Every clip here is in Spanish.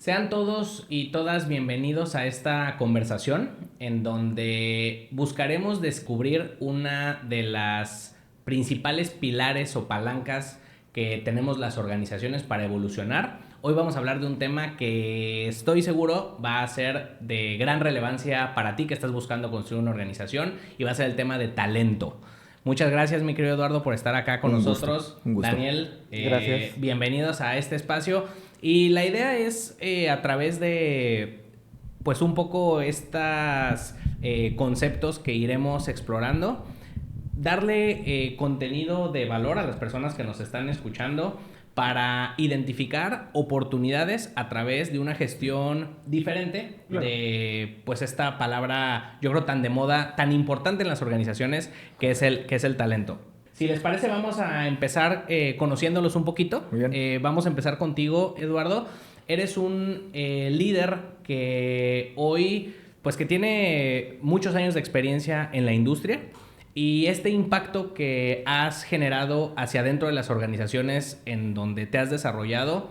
Sean todos y todas bienvenidos a esta conversación en donde buscaremos descubrir una de las principales pilares o palancas que tenemos las organizaciones para evolucionar. Hoy vamos a hablar de un tema que estoy seguro va a ser de gran relevancia para ti que estás buscando construir una organización, y va a ser el tema de talento. Muchas gracias, mi querido Eduardo, por estar acá con nosotros. Un gusto. Daniel, Gracias. bienvenidos a este espacio. Y la idea es, a través de, pues, un poco estos conceptos que iremos explorando, darle contenido de valor a las personas que nos están escuchando para identificar oportunidades a través de una gestión diferente, claro, de pues esta palabra, yo creo, tan de moda, tan importante en las organizaciones, que es el talento. Si les parece, vamos a empezar conociéndolos un poquito. Muy bien. Vamos a empezar contigo, Eduardo. Eres un líder que hoy, pues, que tiene muchos años de experiencia en la industria. Y este impacto que has generado hacia adentro de las organizaciones en donde te has desarrollado,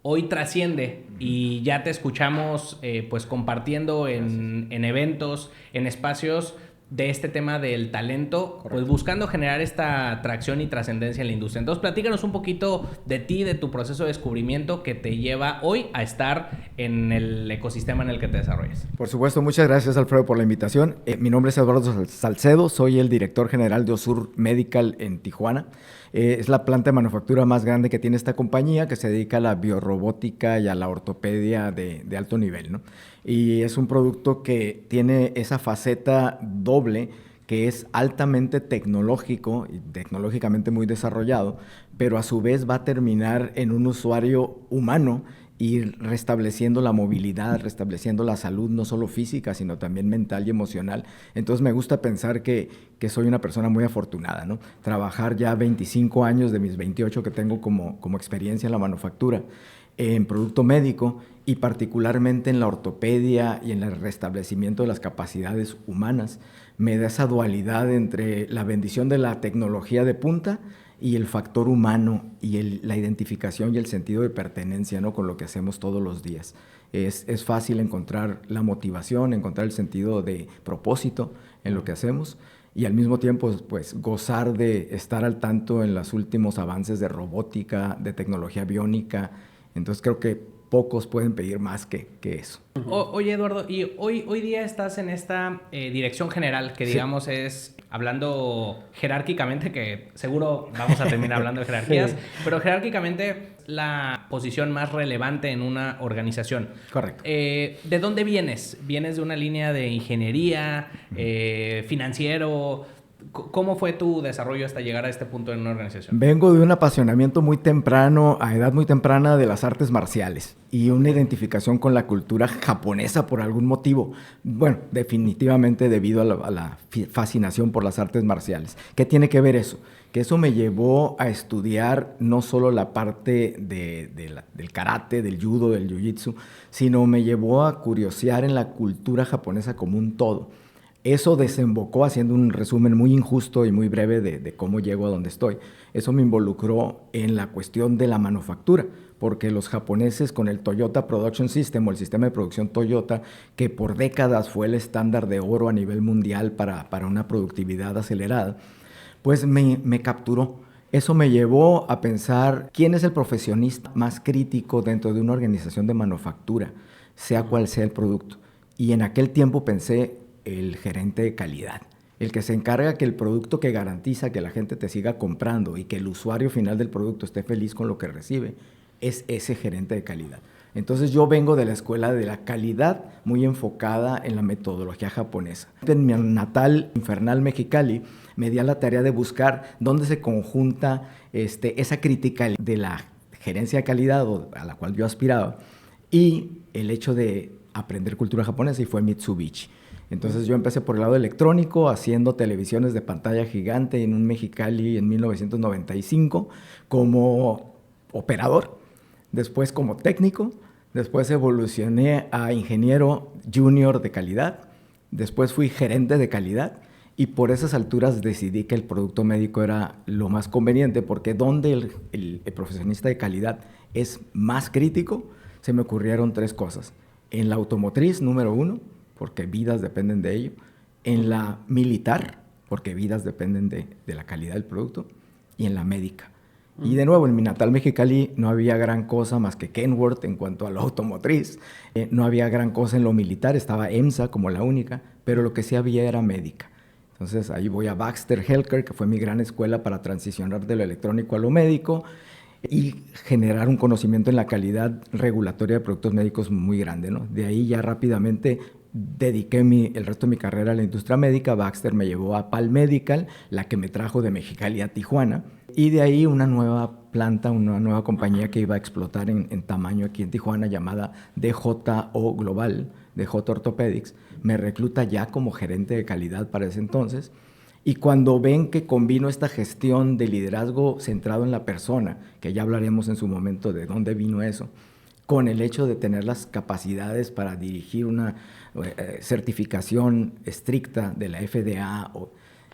hoy trasciende y ya te escuchamos pues compartiendo en eventos, en espacios de este tema del talento. Correcto. Pues buscando generar esta atracción y trascendencia en la industria. Entonces, platícanos un poquito de ti, de tu proceso de descubrimiento que te lleva hoy a estar en el ecosistema en el que te desarrollas. Por supuesto, muchas gracias, Alfredo, por la invitación. Mi nombre es Eduardo Salcedo, soy el director general de Osur Medical en Tijuana. Es la planta de manufactura más grande que tiene esta compañía, que se dedica a la biorrobótica y a la ortopedia de alto nivel, ¿no? Y es un producto que tiene esa faceta doble, que es altamente tecnológico y tecnológicamente muy desarrollado, pero a su vez va a terminar en un usuario humano y restableciendo la movilidad, restableciendo la salud, no solo física, sino también mental y emocional. Entonces me gusta pensar que soy una persona muy afortunada, ¿no? Trabajar ya 25 años de mis 28 que tengo como experiencia en la manufactura, en producto médico y particularmente en la ortopedia y en el restablecimiento de las capacidades humanas, me da esa dualidad entre la bendición de la tecnología de punta y el factor humano y la identificación y el sentido de pertenencia, ¿no? Con lo que hacemos todos los días. Es fácil encontrar la motivación, encontrar el sentido de propósito en lo que hacemos y al mismo tiempo pues, gozar de estar al tanto en los últimos avances de robótica, de tecnología biónica. Entonces creo que pocos pueden pedir más que eso. Oye, Eduardo, y hoy día estás en esta dirección general, que digamos sí, es, hablando jerárquicamente, que seguro vamos a terminar hablando de jerarquías, sí, pero jerárquicamente la posición más relevante en una organización. Correcto. ¿De dónde vienes? ¿Vienes de una línea de ingeniería, financiero? ¿Cómo fue tu desarrollo hasta llegar a este punto en una organización? Vengo de un apasionamiento muy temprano, a edad muy temprana, de las artes marciales y una identificación con la cultura japonesa por algún motivo. Bueno, definitivamente debido a la fascinación por las artes marciales. ¿Qué tiene que ver eso? Que eso me llevó a estudiar no solo la parte del karate, del judo, del jiu-jitsu, sino me llevó a curiosear en la cultura japonesa como un todo. Eso desembocó, haciendo un resumen muy injusto y muy breve de cómo llego a donde estoy. Eso me involucró en la cuestión de la manufactura, porque los japoneses con el Toyota Production System o el sistema de producción Toyota, que por décadas fue el estándar de oro a nivel mundial para una productividad acelerada, pues me capturó. Eso me llevó a pensar quién es el profesionista más crítico dentro de una organización de manufactura, sea cual sea el producto. Y en aquel tiempo pensé, el gerente de calidad, el que se encarga que el producto que garantiza que la gente te siga comprando y que el usuario final del producto esté feliz con lo que recibe, es ese gerente de calidad. Entonces yo vengo de la escuela de la calidad muy enfocada en la metodología japonesa. En mi natal infernal Mexicali me di a la tarea de buscar dónde se conjunta esa crítica de la gerencia de calidad a la cual yo aspiraba y el hecho de aprender cultura japonesa, y fue Mitsubishi. Entonces yo empecé por el lado electrónico, haciendo televisiones de pantalla gigante en un Mexicali en 1995 como operador, después como técnico, después evolucioné a ingeniero junior de calidad, después fui gerente de calidad y por esas alturas decidí que el producto médico era lo más conveniente, porque donde el profesionista de calidad es más crítico, se me ocurrieron 3 cosas. En la automotriz, número 1, porque vidas dependen de ello. En la militar, porque vidas dependen de la calidad del producto. Y en la médica. Y de nuevo, en mi natal Mexicali no había gran cosa más que Kenworth en cuanto a lo automotriz. No había gran cosa en lo militar, estaba EMSA como la única, pero lo que sí había era médica. Entonces ahí voy a Baxter Healthcare, que fue mi gran escuela para transicionar de lo electrónico a lo médico y generar un conocimiento en la calidad regulatoria de productos médicos muy grande, ¿no? De ahí ya rápidamente dediqué el resto de mi carrera a la industria médica. Baxter me llevó a Pal Medical, la que me trajo de Mexicali a Tijuana, y de ahí una nueva planta, una nueva compañía que iba a explotar en tamaño aquí en Tijuana, llamada DJO Global, DJ Orthopedics, me recluta ya como gerente de calidad para ese entonces. Y cuando ven que combino esta gestión de liderazgo centrado en la persona, que ya hablaremos en su momento de dónde vino eso, con el hecho de tener las capacidades para dirigir una certificación estricta de la FDA,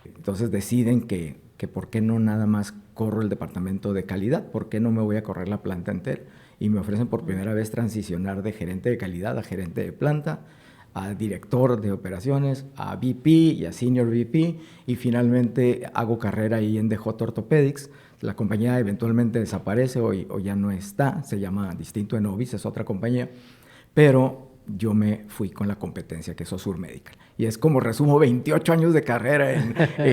entonces deciden que por qué no nada más corro el departamento de calidad, por qué no me voy a correr la planta entera. Y me ofrecen por primera vez transicionar de gerente de calidad a gerente de planta, a director de operaciones, a VP y a Senior VP, y finalmente hago carrera ahí en DJ Orthopedics. La compañía eventualmente desaparece o ya no está, se llama distinto Enovis, es otra compañía, pero yo me fui con la competencia que es Osur Medical. Y es como resumo 28 años de carrera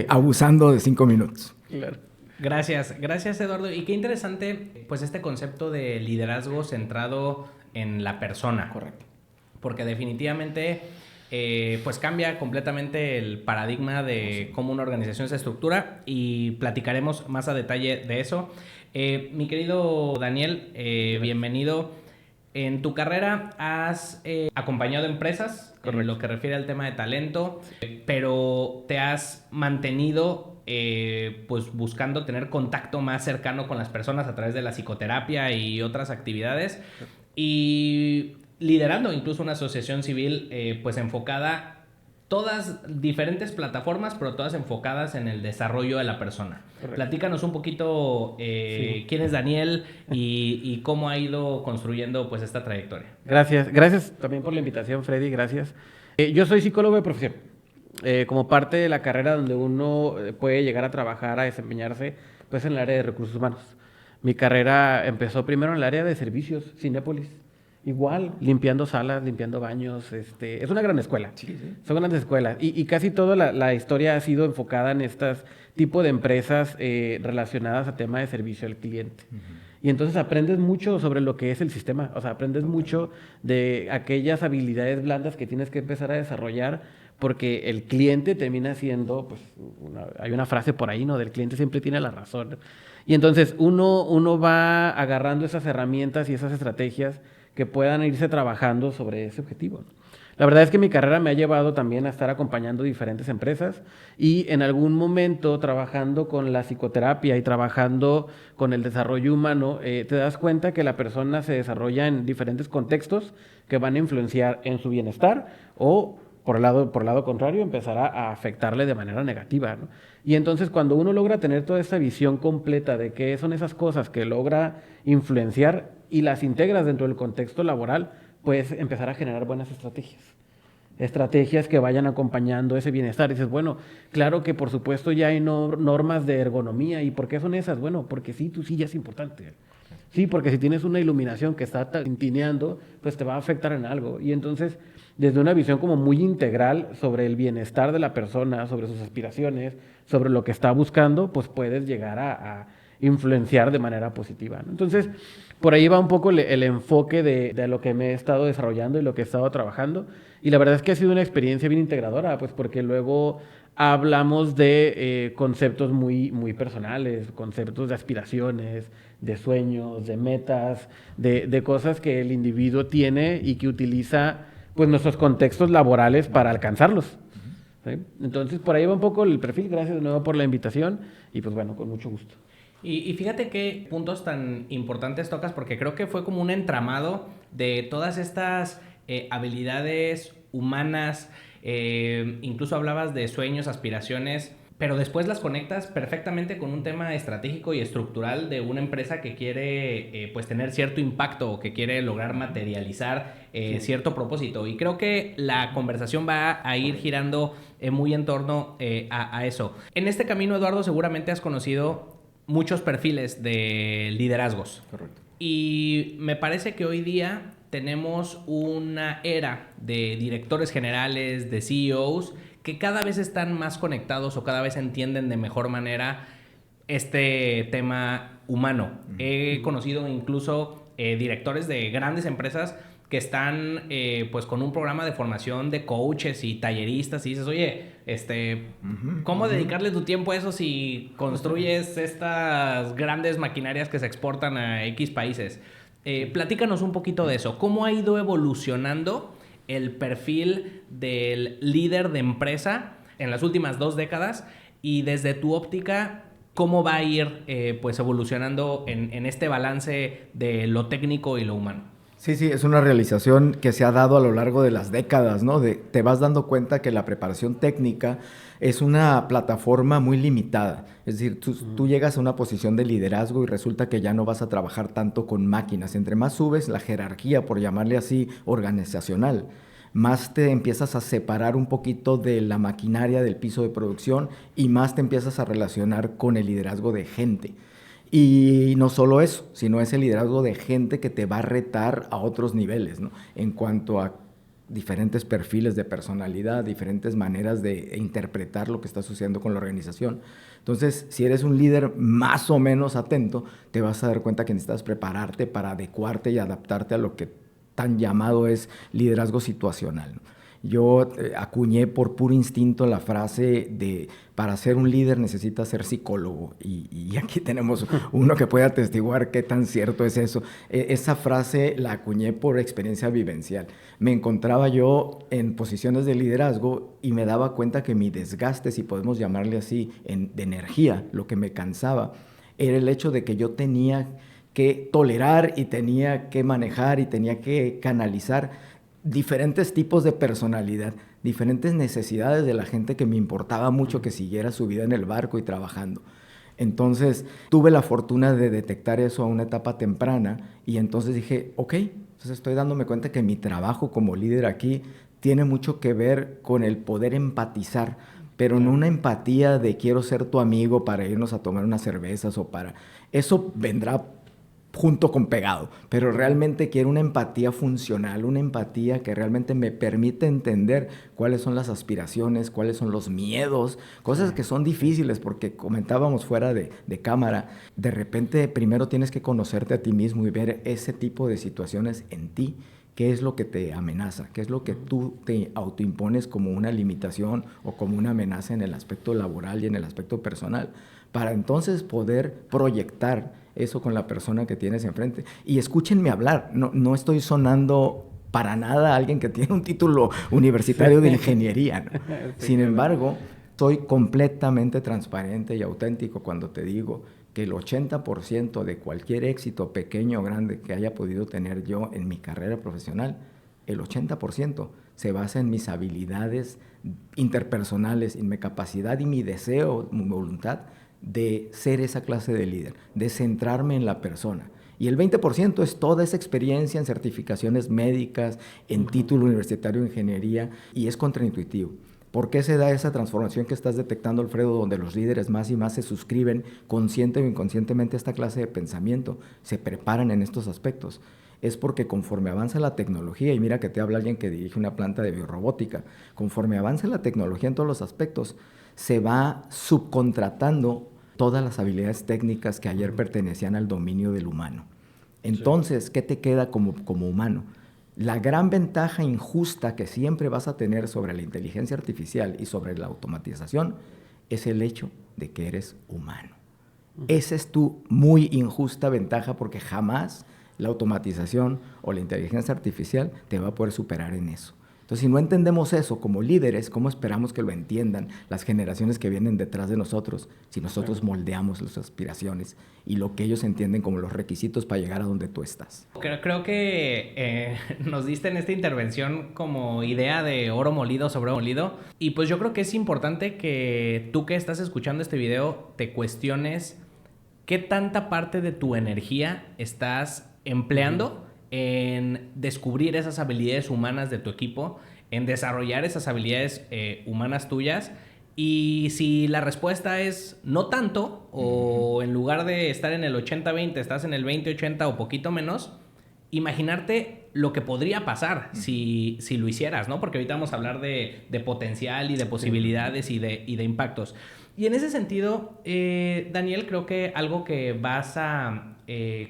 abusando de 5 minutos. Claro. Gracias Eduardo. Y qué interesante pues este concepto de liderazgo centrado en la persona. Correcto. Porque definitivamente pues cambia completamente el paradigma de cómo una organización se estructura y platicaremos más a detalle de eso. Mi querido Daniel, bienvenido. En tu carrera has acompañado empresas en lo que refiere al tema de talento, pero te has mantenido pues buscando tener contacto más cercano con las personas a través de la psicoterapia y otras actividades y liderando incluso una asociación civil pues enfocada, todas diferentes plataformas, pero todas enfocadas en el desarrollo de la persona. Correcto. Platícanos un poquito quién es Daniel y cómo ha ido construyendo pues esta trayectoria. Gracias también por la invitación, Freddy, gracias. Yo soy psicólogo de profesión. Como parte de la carrera donde uno puede llegar a trabajar, a desempeñarse, pues en el área de recursos humanos. Mi carrera empezó primero en el área de servicios, Cinépolis. Igual, limpiando salas, limpiando baños, es una gran escuela. Sí. Son grandes escuelas. Y casi toda la historia ha sido enfocada en estos tipos de empresas relacionadas a tema de servicio al cliente. Uh-huh. Y entonces aprendes mucho sobre lo que es el sistema. O sea, aprendes mucho de aquellas habilidades blandas que tienes que empezar a desarrollar porque el cliente termina siendo, pues, hay una frase por ahí, ¿no? Del cliente siempre tiene la razón. Y entonces uno va agarrando esas herramientas y esas estrategias que puedan irse trabajando sobre ese objetivo. La verdad es que mi carrera me ha llevado también a estar acompañando diferentes empresas y en algún momento trabajando con la psicoterapia y trabajando con el desarrollo humano, te das cuenta que la persona se desarrolla en diferentes contextos que van a influenciar en su bienestar o, por el lado contrario, empezará a afectarle de manera negativa, ¿no? Y entonces cuando uno logra tener toda esa visión completa de qué son esas cosas que logra influenciar y las integras dentro del contexto laboral, puedes empezar a generar buenas estrategias que vayan acompañando ese bienestar. Y dices, bueno, claro que por supuesto ya hay normas de ergonomía. ¿Y por qué son esas? Bueno, porque sí, tu silla es importante. Sí, porque si tienes una iluminación que está tintineando, pues te va a afectar en algo. Y entonces, desde una visión como muy integral sobre el bienestar de la persona, sobre sus aspiraciones, sobre lo que está buscando, pues puedes llegar a influenciar de manera positiva, ¿no? Entonces, por ahí va un poco el enfoque de lo que me he estado desarrollando y lo que he estado trabajando. Y la verdad es que ha sido una experiencia bien integradora, pues porque luego hablamos de conceptos muy, muy personales, conceptos de aspiraciones, de sueños, de metas, de cosas que el individuo tiene y que utiliza pues nuestros contextos laborales para alcanzarlos. ¿Sí? Entonces, por ahí va un poco el perfil. Gracias de nuevo por la invitación y pues bueno, con mucho gusto. Y fíjate qué puntos tan importantes tocas, porque creo que fue como un entramado de todas estas habilidades humanas, incluso hablabas de sueños, aspiraciones, pero después las conectas perfectamente con un tema estratégico y estructural de una empresa que quiere pues tener cierto impacto o que quiere lograr materializar cierto propósito. Y creo que la conversación va a ir girando muy en torno a eso. En este camino, Eduardo, seguramente has conocido muchos perfiles de liderazgos. Correcto. Y me parece que hoy día tenemos una era de directores generales, de CEOs, que cada vez están más conectados o cada vez entienden de mejor manera este tema humano. He conocido incluso directores de grandes empresas que están pues con un programa de formación de coaches y talleristas y dices, oye, ¿cómo dedicarle tu tiempo a eso si construyes estas grandes maquinarias que se exportan a X países? Platícanos un poquito de eso. ¿Cómo ha ido evolucionando el perfil del líder de empresa en las últimas 2 décadas? Y desde tu óptica, ¿cómo va a ir pues evolucionando en este balance de lo técnico y lo humano? Sí, es una realización que se ha dado a lo largo de las décadas, ¿no? Te vas dando cuenta que la preparación técnica es una plataforma muy limitada. Es decir, tú llegas a una posición de liderazgo y resulta que ya no vas a trabajar tanto con máquinas. Entre más subes la jerarquía, por llamarle así, organizacional, más te empiezas a separar un poquito de la maquinaria del piso de producción y más te empiezas a relacionar con el liderazgo de gente. Y no solo eso, sino ese liderazgo de gente que te va a retar a otros niveles, ¿no? En cuanto a diferentes perfiles de personalidad, diferentes maneras de interpretar lo que está sucediendo con la organización. Entonces, si eres un líder más o menos atento, te vas a dar cuenta que necesitas prepararte para adecuarte y adaptarte a lo que tan llamado es liderazgo situacional, ¿no? Yo acuñé por puro instinto la frase de para ser un líder necesitas ser psicólogo y aquí tenemos uno que puede atestiguar qué tan cierto es eso. Esa frase la acuñé por experiencia vivencial. Me encontraba yo en posiciones de liderazgo y me daba cuenta que mi desgaste, si podemos llamarle así, de energía, lo que me cansaba, era el hecho de que yo tenía que tolerar y tenía que manejar y tenía que canalizar diferentes tipos de personalidad, diferentes necesidades de la gente que me importaba mucho que siguiera su vida en el barco y trabajando. Entonces, tuve la fortuna de detectar eso a una etapa temprana y entonces dije, ok, entonces estoy dándome cuenta que mi trabajo como líder aquí tiene mucho que ver con el poder empatizar, pero no una empatía de quiero ser tu amigo para irnos a tomar unas cervezas o para... Eso vendrá junto con pegado, pero realmente quiero una empatía funcional, una empatía que realmente me permite entender cuáles son las aspiraciones, cuáles son los miedos, cosas que son difíciles porque comentábamos fuera de cámara, de repente primero tienes que conocerte a ti mismo y ver ese tipo de situaciones en ti, qué es lo que te amenaza, qué es lo que tú te autoimpones como una limitación o como una amenaza en el aspecto laboral y en el aspecto personal, para entonces poder proyectar eso con la persona que tienes enfrente. Y escúchenme hablar, no estoy sonando para nada a alguien que tiene un título universitario de ingeniería, ¿no? Sin embargo, soy completamente transparente y auténtico cuando te digo que el 80% de cualquier éxito pequeño o grande que haya podido tener yo en mi carrera profesional, el 80% se basa en mis habilidades interpersonales, en mi capacidad y mi deseo, mi voluntad de ser esa clase de líder, de centrarme en la persona. Y el 20% es toda esa experiencia en certificaciones médicas, en título universitario de ingeniería, y es contraintuitivo. ¿Por qué se da esa transformación que estás detectando, Alfredo, donde los líderes más y más se suscriben consciente o inconscientemente a esta clase de pensamiento, se preparan en estos aspectos? Es porque conforme avanza la tecnología, y mira que te habla alguien que dirige una planta de biorrobótica, conforme avanza la tecnología en todos los aspectos, se va subcontratando todas las habilidades técnicas que ayer pertenecían al dominio del humano. Entonces, ¿qué te queda como humano? La gran ventaja injusta que siempre vas a tener sobre la inteligencia artificial y sobre la automatización es el hecho de que eres humano. Esa es tu muy injusta ventaja porque jamás la automatización o la inteligencia artificial te va a poder superar en eso. Entonces, si no entendemos eso como líderes, ¿cómo esperamos que lo entiendan las generaciones que vienen detrás de nosotros si nosotros moldeamos las aspiraciones y lo que ellos entienden como los requisitos para llegar a donde tú estás? Creo que nos diste en esta intervención como idea de oro molido sobre oro molido. Y pues yo creo que es importante que tú que estás escuchando este video te cuestiones qué tanta parte de tu energía estás empleando en descubrir esas habilidades humanas de tu equipo, en desarrollar esas habilidades humanas tuyas. Y si la respuesta es no tanto, o en lugar de estar en el 80-20, estás en el 20-80 o poquito menos, imaginarte lo que podría pasar si lo hicieras, ¿no? Porque ahorita vamos a hablar de potencial y de posibilidades y de impactos. Y en ese sentido, Daniel, creo que algo que vas a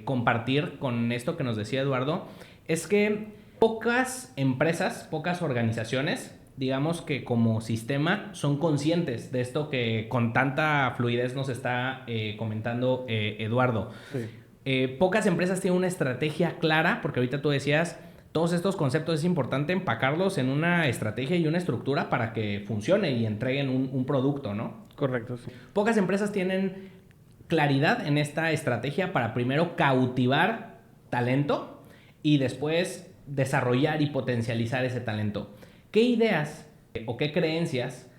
compartir con esto que nos decía Eduardo es que pocas empresas, pocas organizaciones, digamos que como sistema, son conscientes de esto que con tanta fluidez nos está comentando Eduardo. Sí. Pocas empresas tienen una estrategia clara, porque ahorita tú decías, todos estos conceptos es importante empacarlos en una estrategia y una estructura para que funcione y entreguen un producto, ¿no? Correcto, sí. Pocas empresas tienen claridad en esta estrategia para primero cautivar talento y después desarrollar y potencializar ese talento. ¿Qué ideas o qué creencias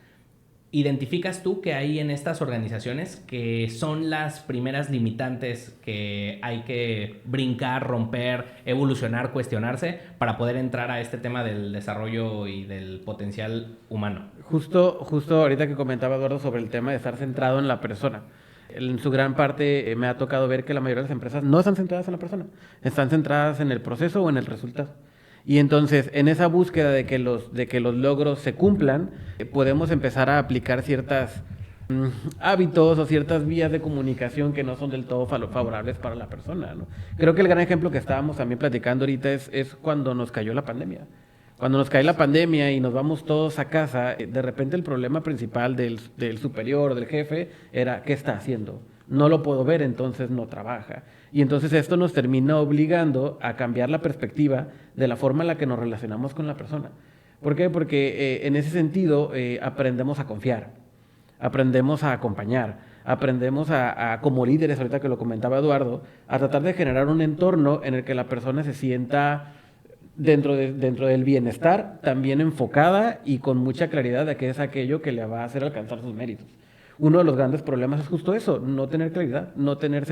identificas tú que hay en estas organizaciones que son las primeras limitantes que hay que brincar, romper, evolucionar, cuestionarse para poder entrar a este tema del desarrollo y del potencial humano? Justo ahorita que comentaba Eduardo sobre el tema de estar centrado en la persona. En su gran parte me ha tocado ver que la mayoría de las empresas no están centradas en la persona, están centradas en el proceso o en el resultado. Y entonces, en esa búsqueda de que los logros se cumplan, podemos empezar a aplicar ciertos hábitos o ciertas vías de comunicación que no son del todo favorables para la persona, ¿no? Creo que el gran ejemplo que estábamos también platicando ahorita es cuando nos cayó la pandemia. Cuando nos cae la pandemia y nos vamos todos a casa, de repente el problema principal del superior, del jefe, era ¿qué está haciendo? No lo puedo ver, entonces no trabaja. Y entonces esto nos termina obligando a cambiar la perspectiva de la forma en la que nos relacionamos con la persona. ¿Por qué? Porque en ese sentido aprendemos a confiar, aprendemos a acompañar, aprendemos a como líderes, ahorita que lo comentaba Eduardo, a tratar de generar un entorno en el que la persona se sienta dentro del bienestar, también enfocada y con mucha claridad de qué es aquello que le va a hacer alcanzar sus méritos. Uno de los grandes problemas es justo eso, no tener claridad, no tener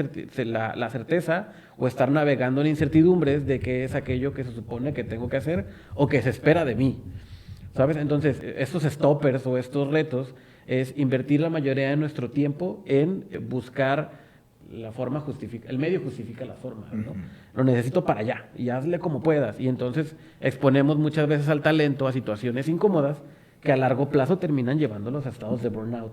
la certeza o estar navegando en incertidumbres de qué es aquello que se supone que tengo que hacer o que se espera de mí, ¿sabes? Entonces, estos stoppers o estos retos es invertir la mayoría de nuestro tiempo en buscar la forma justifica, el medio justifica la forma, ¿no? Lo necesito para allá y hazle como puedas. Y entonces exponemos muchas veces al talento a situaciones incómodas que a largo plazo terminan llevándolos a estados de burnout.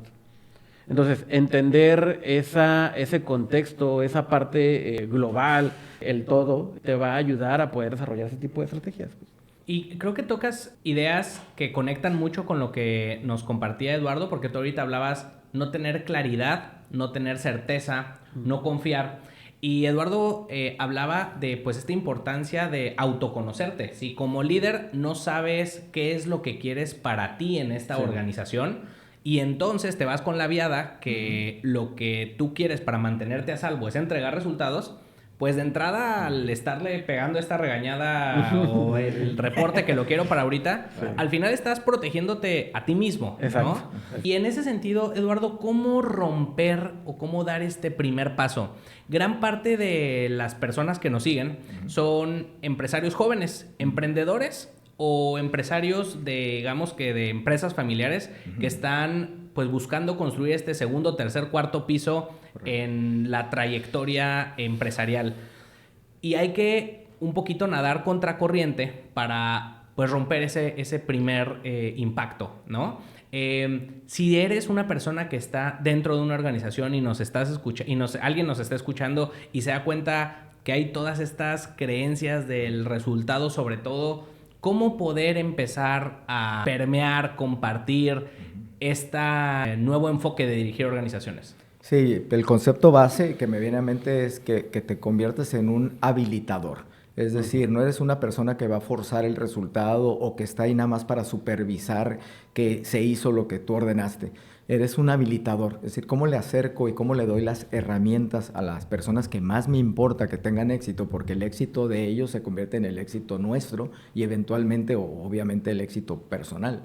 Entonces, entender ese contexto, esa parte global, el todo, te va a ayudar a poder desarrollar ese tipo de estrategias. Y creo que tocas ideas que conectan mucho con lo que nos compartía Eduardo, porque tú ahorita hablabas no tener claridad, no tener certeza, no confiar. Y Eduardo hablaba de pues esta importancia de autoconocerte. Si como líder no sabes qué es lo que quieres para ti en esta organización, y entonces te vas con la viada que lo que tú quieres para mantenerte a salvo es entregar resultados, pues de entrada al estarle pegando esta regañada o el reporte que lo quiero para ahorita, al final estás protegiéndote a ti mismo, exacto, ¿no? Y en ese sentido, Eduardo, ¿cómo romper o cómo dar este primer paso? Gran parte de las personas que nos siguen son empresarios jóvenes, emprendedores o empresarios digamos que de empresas familiares que están pues buscando construir este segundo, tercer, cuarto piso en la trayectoria empresarial. Y hay que un poquito nadar contracorriente para pues romper ese primer impacto, ¿no? Si eres una persona que está dentro de una organización y nos estás escuchando y alguien nos está escuchando y se da cuenta que hay todas estas creencias del resultado, sobre todo, ¿cómo poder empezar a permear, compartir este nuevo enfoque de dirigir organizaciones? Sí, el concepto base que me viene a mente es que te conviertes en un habilitador. Es decir, no eres una persona que va a forzar el resultado o que está ahí nada más para supervisar que se hizo lo que tú ordenaste. Eres un habilitador, es decir, cómo le acerco y cómo le doy las herramientas a las personas que más me importa que tengan éxito, porque el éxito de ellos se convierte en el éxito nuestro y eventualmente, o obviamente, el éxito personal.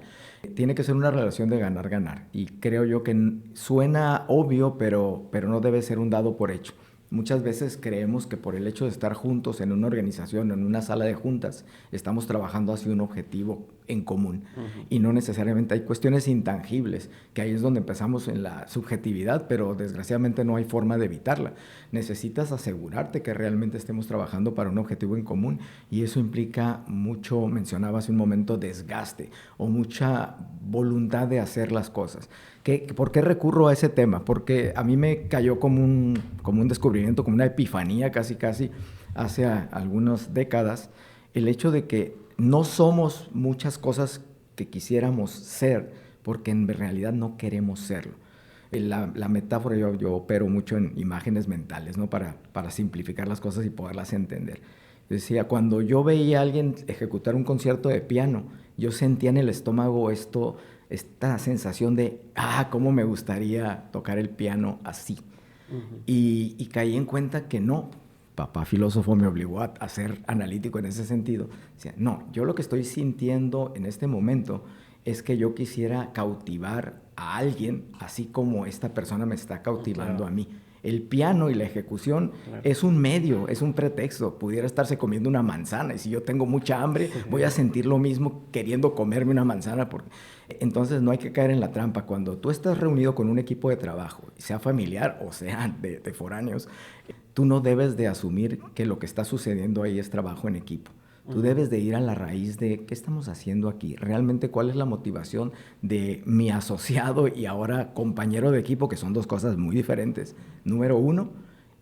Tiene que ser una relación de ganar-ganar y creo yo que suena obvio, pero no debe ser un dado por hecho. Muchas veces creemos que por el hecho de estar juntos en una organización, en una sala de juntas, estamos trabajando hacia un objetivo en común. Y no necesariamente hay cuestiones intangibles, que ahí es donde empezamos en la subjetividad, pero desgraciadamente no hay forma de evitarla. Necesitas asegurarte que realmente estemos trabajando para un objetivo en común y eso implica mucho, mencionaba hace un momento, desgaste o mucha voluntad de hacer las cosas. ¿Por qué recurro a ese tema? Porque a mí me cayó como un descubrimiento, como una epifanía casi hace algunas décadas, el hecho de que no somos muchas cosas que quisiéramos ser, porque en realidad no queremos serlo. La metáfora, yo opero mucho en imágenes mentales, ¿no? Para simplificar las cosas y poderlas entender. Decía, cuando yo veía a alguien ejecutar un concierto de piano, yo sentía en el estómago esta sensación de, cómo me gustaría tocar el piano así. Y caí en cuenta que no. Papá filósofo me obligó a ser analítico en ese sentido. Decía, no, yo lo que estoy sintiendo en este momento es que yo quisiera cautivar a alguien así como esta persona me está cautivando a mí. El piano y la ejecución es un medio, es un pretexto. Pudiera estarse comiendo una manzana y si yo tengo mucha hambre voy a sentir lo mismo queriendo comerme una manzana. Entonces no hay que caer en la trampa. Cuando tú estás reunido con un equipo de trabajo, sea familiar o sea de foráneos, tú no debes de asumir que lo que está sucediendo ahí es trabajo en equipo. Tú debes de ir a la raíz de qué estamos haciendo aquí, realmente cuál es la motivación de mi asociado y ahora compañero de equipo, que son dos cosas muy diferentes, número uno,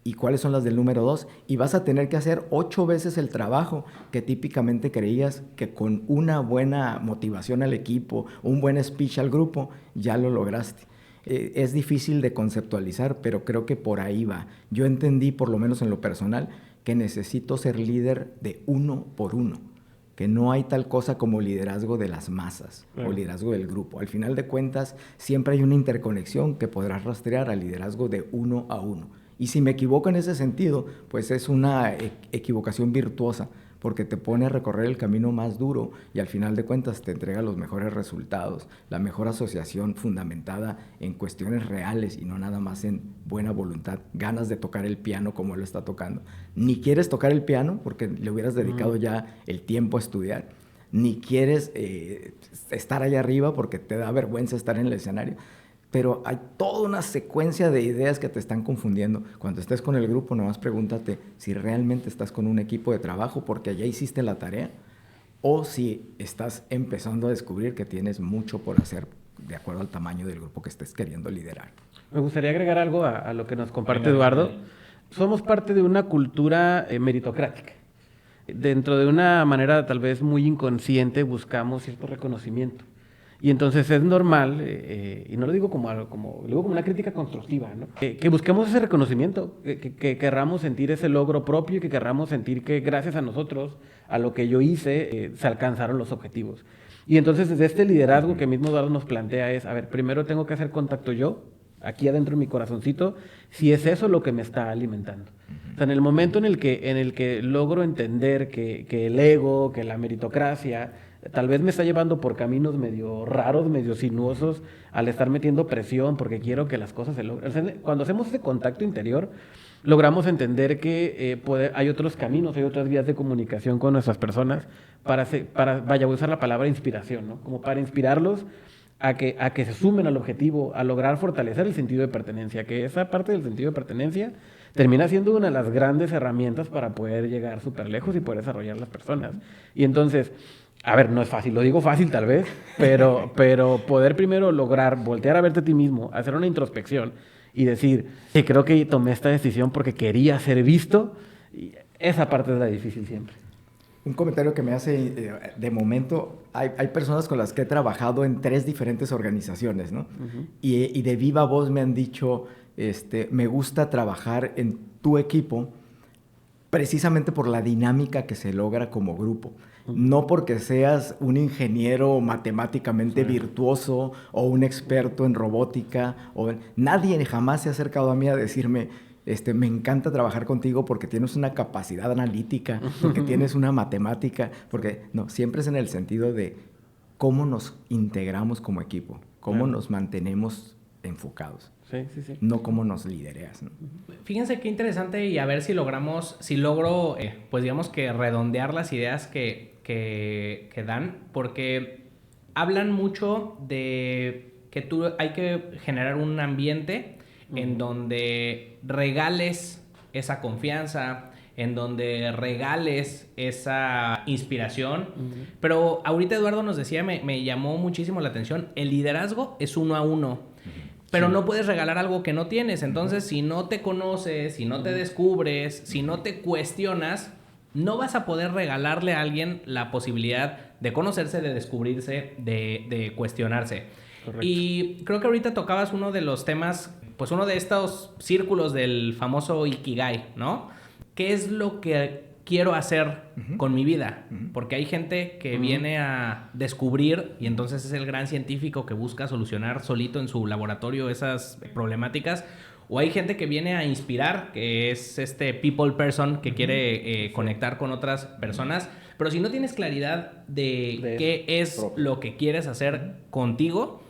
y cuáles son las del número dos, y vas a tener que hacer 8 veces el trabajo que típicamente creías que con una buena motivación al equipo, un buen speech al grupo, ya lo lograste. Es difícil de conceptualizar, pero creo que por ahí va. Yo entendí, por lo menos en lo personal, que necesito ser líder de uno por uno, que no hay tal cosa como liderazgo de las masas o liderazgo del grupo. Al final de cuentas, siempre hay una interconexión que podrás rastrear al liderazgo de uno a uno. Y si me equivoco en ese sentido, pues es una equivocación virtuosa, porque te pone a recorrer el camino más duro y al final de cuentas te entrega los mejores resultados, la mejor asociación fundamentada en cuestiones reales y no nada más en buena voluntad, ganas de tocar el piano como él lo está tocando. Ni quieres tocar el piano porque le hubieras dedicado ya el tiempo a estudiar, ni quieres estar allá arriba porque te da vergüenza estar en el escenario. Pero hay toda una secuencia de ideas que te están confundiendo. Cuando estés con el grupo, nomás pregúntate si realmente estás con un equipo de trabajo porque ya hiciste la tarea o si estás empezando a descubrir que tienes mucho por hacer de acuerdo al tamaño del grupo que estés queriendo liderar. Me gustaría agregar algo a lo que nos comparte Eduardo. Somos parte de una cultura meritocrática. Dentro de una manera tal vez muy inconsciente buscamos cierto reconocimiento. Y entonces es normal, y no lo digo como una crítica constructiva, ¿no? Que busquemos ese reconocimiento, que querramos sentir ese logro propio y que querramos sentir que gracias a nosotros, a lo que yo hice, se alcanzaron los objetivos. Y entonces desde este liderazgo que mismo Eduardo nos plantea es, a ver, primero tengo que hacer contacto yo, aquí adentro de mi corazoncito, si es eso lo que me está alimentando. O sea, en el momento en el que logro entender que el ego, que la meritocracia tal vez me está llevando por caminos medio raros, medio sinuosos, al estar metiendo presión porque quiero que las cosas se logren. O sea, cuando hacemos ese contacto interior, logramos entender que hay otros caminos, hay otras vías de comunicación con nuestras personas vaya a usar la palabra inspiración, ¿no? Como para inspirarlos a que se sumen al objetivo, a lograr fortalecer el sentido de pertenencia, que esa parte del sentido de pertenencia termina siendo una de las grandes herramientas para poder llegar súper lejos y poder desarrollar las personas. Y entonces, a ver, no es fácil, lo digo fácil tal vez, pero poder primero lograr voltear a verte a ti mismo, hacer una introspección y decir, sí, creo que tomé esta decisión porque quería ser visto, y esa parte es la difícil siempre. Un comentario que me hace, de momento, hay personas con las que he trabajado en 3 diferentes organizaciones, ¿no? Y de viva voz me han dicho, me gusta trabajar en tu equipo precisamente por la dinámica que se logra como grupo. No porque seas un ingeniero matemáticamente virtuoso o un experto en robótica. Nadie jamás se ha acercado a mí a decirme, me encanta trabajar contigo porque tienes una capacidad analítica, porque tienes una matemática, porque no, siempre es en el sentido de cómo nos integramos como equipo, cómo nos mantenemos enfocados. Sí, sí, sí. No cómo nos lidereas, ¿no? Fíjense qué interesante, y a ver si logro, pues digamos que redondear las ideas que dan, porque hablan mucho de que hay que generar un ambiente en donde regales esa confianza, en donde regales esa inspiración. Pero ahorita Eduardo nos decía, me llamó muchísimo la atención, el liderazgo es 1 a 1. Pero no puedes regalar algo que no tienes. Entonces, si no te conoces, si no te descubres, si no te cuestionas, no vas a poder regalarle a alguien la posibilidad de conocerse, de descubrirse, de cuestionarse. Correcto. Y creo que ahorita tocabas uno de los temas, pues uno de estos círculos del famoso Ikigai, ¿no? ¿Qué es lo que quiero hacer con mi vida? Porque hay gente que viene a descubrir, y entonces es el gran científico que busca solucionar solito en su laboratorio esas problemáticas. O hay gente que viene a inspirar, que es este people person que quiere conectar con otras personas. Pero si no tienes claridad de qué es lo que quieres hacer contigo,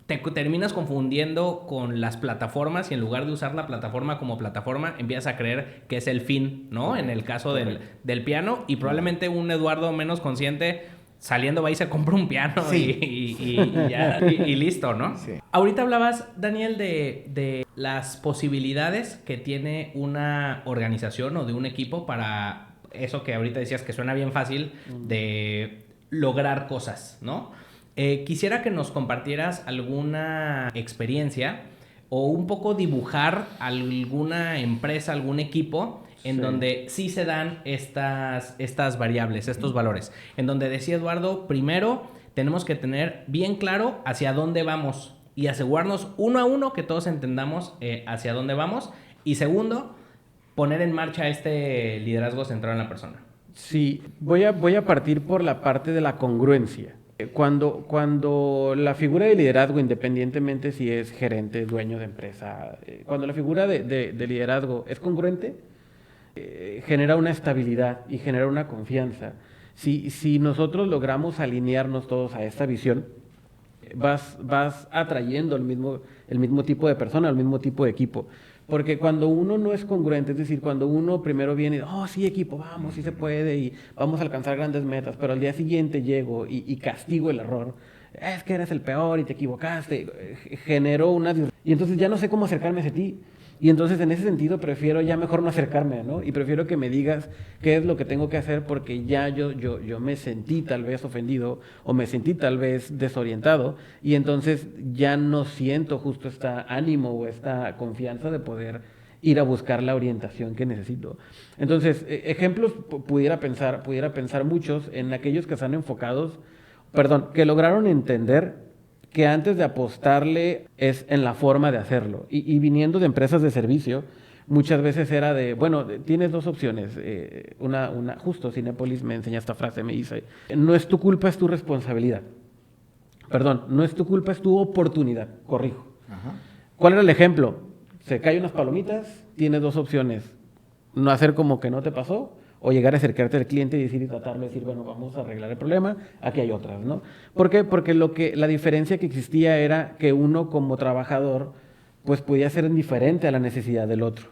te terminas confundiendo con las plataformas, y en lugar de usar la plataforma como plataforma, empiezas a creer que es el fin, ¿no? En el caso del piano, y probablemente un Eduardo menos consciente saliendo va y se compra un piano y listo, ¿no? Sí. Ahorita hablabas, Daniel, de las posibilidades que tiene una organización o de un equipo para eso que ahorita decías que suena bien fácil, de lograr cosas, ¿no? Quisiera que nos compartieras alguna experiencia o un poco dibujar alguna empresa, algún equipo en donde sí se dan estas variables, estos valores. En donde decía Eduardo, primero tenemos que tener bien claro hacia dónde vamos y asegurarnos 1 a 1 que todos entendamos hacia dónde vamos. Y segundo, poner en marcha este liderazgo centrado en la persona. Sí, voy a partir por la parte de la congruencia. Cuando la figura de liderazgo, independientemente si es gerente, dueño de empresa, cuando la figura de liderazgo es congruente, genera una estabilidad y genera una confianza. Si nosotros logramos alinearnos todos a esta visión, vas atrayendo el mismo tipo de persona, el mismo tipo de equipo. Porque cuando uno no es congruente, es decir, cuando uno primero viene, sí, equipo, vamos, sí se puede y vamos a alcanzar grandes metas, pero al día siguiente llego y castigo el error, es que eres el peor y te equivocaste, generó una... Y entonces ya no sé cómo acercarme hacia ti. Y entonces en ese sentido prefiero ya mejor no acercarme, ¿no? Y prefiero que me digas qué es lo que tengo que hacer, porque ya yo me sentí tal vez ofendido o me sentí tal vez desorientado, y entonces ya no siento justo este ánimo o esta confianza de poder ir a buscar la orientación que necesito. Entonces, ejemplos pudiera pensar muchos en aquellos que están enfocados, que lograron entender que antes de apostarle es en la forma de hacerlo. Y viniendo de empresas de servicio, muchas veces era tienes 2 opciones. Justo Cinépolis me enseña esta frase, me dice, no es tu culpa, es tu responsabilidad. No es tu culpa, es tu oportunidad. Corrijo. Ajá. ¿Cuál era el ejemplo? Se caen unas palomitas, tienes 2 opciones. No hacer como que no te pasó, o llegar a acercarte al cliente y tratarle de decir, vamos a arreglar el problema, aquí hay otras, ¿no? ¿Por qué? Porque la diferencia que existía era que uno como trabajador, pues podía ser indiferente a la necesidad del otro.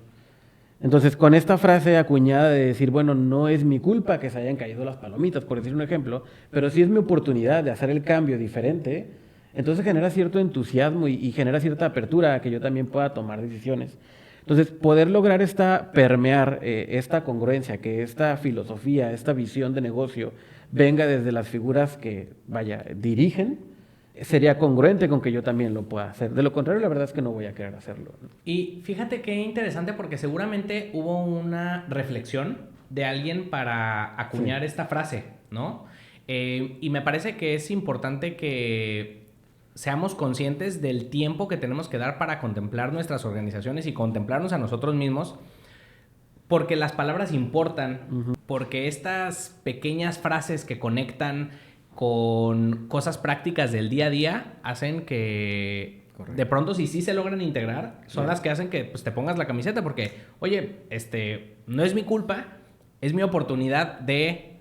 Entonces, con esta frase acuñada de decir, no es mi culpa que se hayan caído las palomitas, por decir un ejemplo, pero sí es mi oportunidad de hacer el cambio diferente, entonces genera cierto entusiasmo y genera cierta apertura a que yo también pueda tomar decisiones. Entonces, poder lograr permear esta congruencia, que esta filosofía, esta visión de negocio venga desde las figuras que, dirigen, sería congruente con que yo también lo pueda hacer. De lo contrario, la verdad es que no voy a querer hacerlo. Y fíjate qué interesante, porque seguramente hubo una reflexión de alguien para acuñar esta frase, ¿no? Y me parece que es importante que seamos conscientes del tiempo que tenemos que dar para contemplar nuestras organizaciones y contemplarnos a nosotros mismos, porque las palabras importan, porque estas pequeñas frases que conectan con cosas prácticas del día a día hacen que de pronto si sí se logran integrar, son las que hacen que pues, te pongas la camiseta porque, oye, no es mi culpa, es mi oportunidad de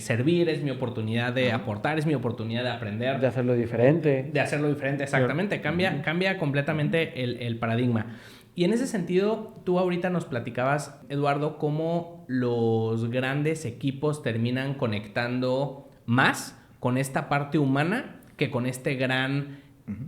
servir, es mi oportunidad de aportar, es mi oportunidad de aprender. De hacerlo diferente. De hacerlo diferente, exactamente. Cambia completamente el paradigma. Y en ese sentido, tú ahorita nos platicabas, Eduardo, cómo los grandes equipos terminan conectando más con esta parte humana que con este gran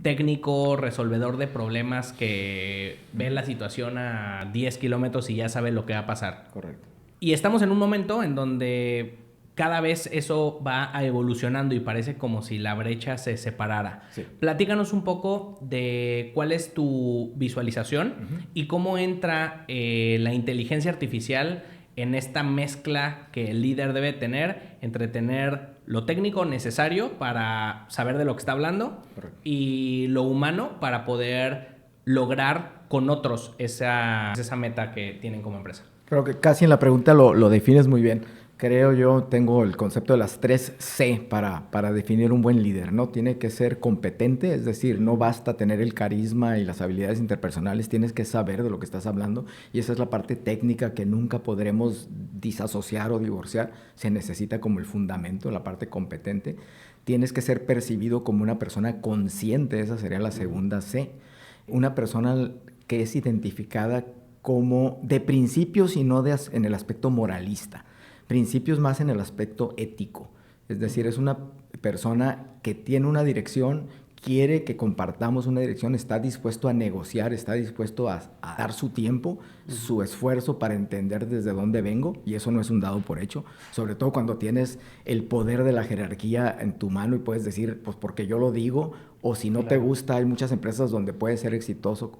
técnico resolvedor de problemas que ve la situación a 10 kilómetros y ya sabe lo que va a pasar. Correcto. Y estamos en un momento en donde cada vez eso va evolucionando y parece como si la brecha se separara. Sí. Platícanos un poco de cuál es tu visualización y cómo entra la inteligencia artificial en esta mezcla que el líder debe tener entre tener lo técnico necesario para saber de lo que está hablando. Correcto. Y lo humano para poder lograr con otros esa meta que tienen como empresa. Creo que casi en la pregunta lo defines muy bien. Creo yo, tengo el concepto de las 3 C para definir un buen líder, ¿no? Tiene que ser competente, es decir, no basta tener el carisma y las habilidades interpersonales, tienes que saber de lo que estás hablando y esa es la parte técnica que nunca podremos disasociar o divorciar, se necesita como el fundamento, la parte competente. Tienes que ser percibido como una persona consciente, esa sería la segunda C. Una persona que es identificada como de principios y no en el aspecto moralista. Principios más en el aspecto ético. Es decir, es una persona que tiene una dirección, quiere que compartamos una dirección, está dispuesto a negociar, está dispuesto a dar su tiempo, su esfuerzo para entender desde dónde vengo, y eso no es un dado por hecho, sobre todo cuando tienes el poder de la jerarquía en tu mano y puedes decir, pues porque yo lo digo, o si no te gusta, hay muchas empresas donde puedes ser exitoso.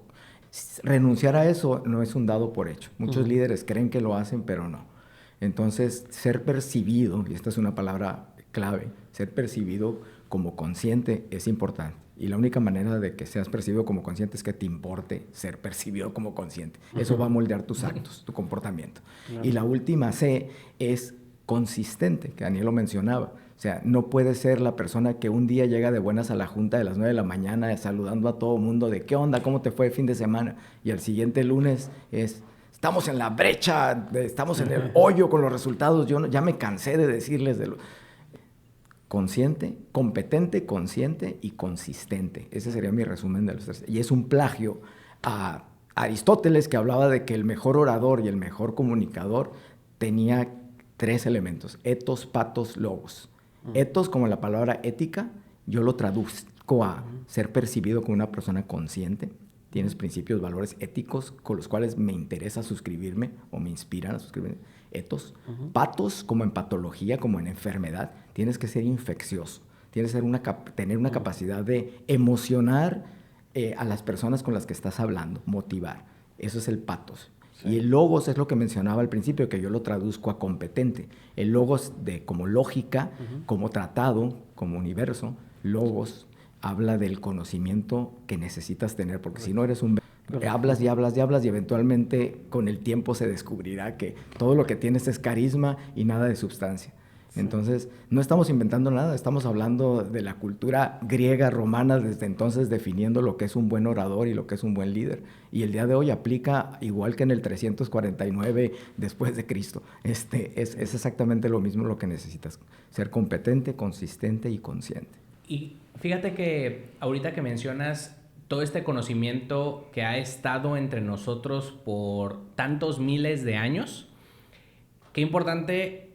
Renunciar a eso no es un dado por hecho. Muchos líderes creen que lo hacen, pero no. Entonces, ser percibido, y esta es una palabra clave, ser percibido como consciente es importante. Y la única manera de que seas percibido como consciente es que te importe ser percibido como consciente. Eso va a moldear tus actos, tu comportamiento. Y la última C es consistente, que Daniel lo mencionaba. O sea, no puede ser la persona que un día llega de buenas a la junta de las 9 de la mañana saludando a todo el mundo de ¿qué onda? ¿Cómo te fue el fin de semana? Y al siguiente lunes es... Estamos en la brecha, estamos en el hoyo con los resultados. Yo ya me cansé de decirles consciente, competente, consciente y consistente. Ese sería mi resumen de los 3. Y es un plagio a Aristóteles, que hablaba de que el mejor orador y el mejor comunicador tenía 3 elementos: ethos, pathos, logos. Ethos, como la palabra ética, yo lo traduzco a ser percibido como una persona consciente. Tienes principios, valores éticos con los cuales me interesa suscribirme o me inspiran a suscribirme. Ethos. Pathos, como en patología, como en enfermedad. Tienes que ser infeccioso. Tienes que tener una capacidad de emocionar a las personas con las que estás hablando, motivar. Eso es el pathos. Sí. Y el logos es lo que mencionaba al principio, que yo lo traduzco a competente. El logos como lógica, como tratado, como universo. Logos habla del conocimiento que necesitas tener, porque si no eres un... Hablas y hablas y hablas y eventualmente con el tiempo se descubrirá que todo lo que tienes es carisma y nada de sustancia. Sí. Entonces, no estamos inventando nada, estamos hablando de la cultura griega, romana, desde entonces definiendo lo que es un buen orador y lo que es un buen líder. Y el día de hoy aplica igual que en el 349 después de Cristo. Es exactamente lo mismo lo que necesitas, ser competente, consistente y consciente. Y fíjate que ahorita que mencionas todo este conocimiento que ha estado entre nosotros por tantos miles de años, qué importante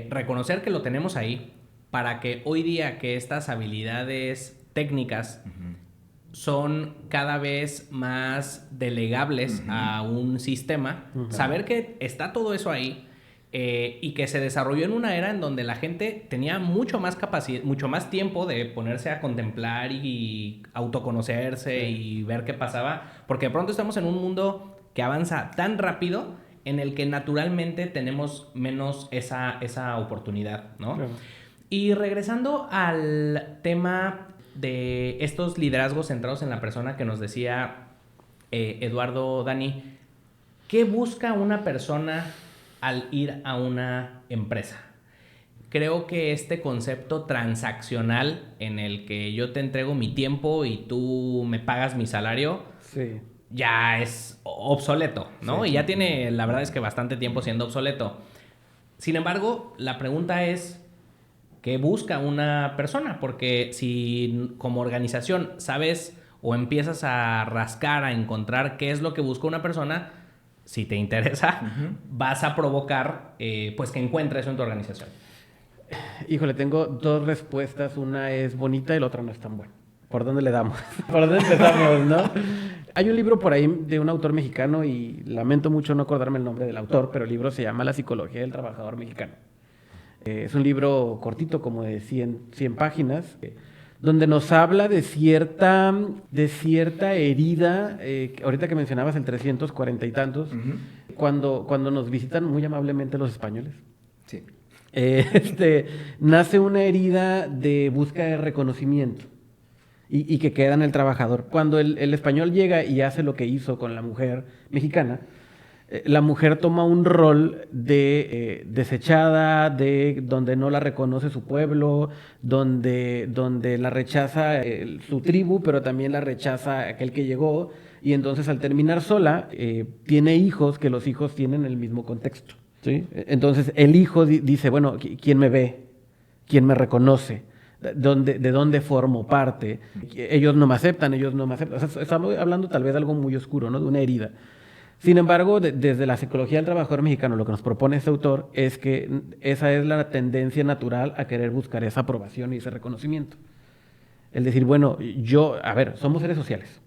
reconocer que lo tenemos ahí para que hoy día que estas habilidades técnicas son cada vez más delegables a un sistema, saber que está todo eso ahí, y que se desarrolló en una era en donde la gente tenía mucho más capacidad, mucho más tiempo de ponerse a contemplar y autoconocerse y ver qué pasaba, porque de pronto estamos en un mundo que avanza tan rápido en el que naturalmente tenemos menos esa oportunidad, ¿no? Claro. Y regresando al tema de estos liderazgos centrados en la persona que nos decía Eduardo, Dani, ¿Qué busca una persona al ir a una empresa? Creo que este concepto transaccional en el que yo te entrego mi tiempo y tú me pagas mi salario, Sí. ya es obsoleto, ¿no? Sí. Y ya tiene, la verdad es que bastante tiempo siendo obsoleto. Sin embargo, la pregunta es, ¿qué busca una persona? Porque si como organización sabes o empiezas a rascar, a encontrar qué es lo que busca una persona, si te interesa, vas a provocar pues que encuentres eso en tu organización. Híjole, tengo dos respuestas. Una es bonita y la otra no es tan buena. ¿Por dónde le damos? ¿Por dónde empezamos, no? Hay un libro por ahí de un autor mexicano y lamento mucho no acordarme el nombre del autor, pero el libro se llama La psicología del trabajador mexicano. Es un libro cortito, como de 100 páginas, donde nos habla de cierta herida, ahorita que mencionabas el 340 y tantos, cuando nos visitan muy amablemente los españoles. Sí. Nace una herida de búsqueda de reconocimiento y que queda en el trabajador. Cuando el español llega y hace lo que hizo con la mujer mexicana, la mujer toma un rol de desechada, de donde no la reconoce su pueblo, donde la rechaza su tribu, pero también la rechaza aquel que llegó, y entonces al terminar sola, tiene hijos que los hijos tienen el mismo contexto. ¿Sí? Entonces el hijo dice, bueno, ¿quién me ve? ¿Quién me reconoce? ¿De dónde formo parte? Ellos no me aceptan, ellos no me aceptan. O sea, estamos hablando tal vez de algo muy oscuro, ¿no? De una herida. Sin embargo, desde la psicología del trabajador mexicano, lo que nos propone este autor es que esa es la tendencia natural a querer buscar esa aprobación y ese reconocimiento. El decir, bueno, somos seres sociales.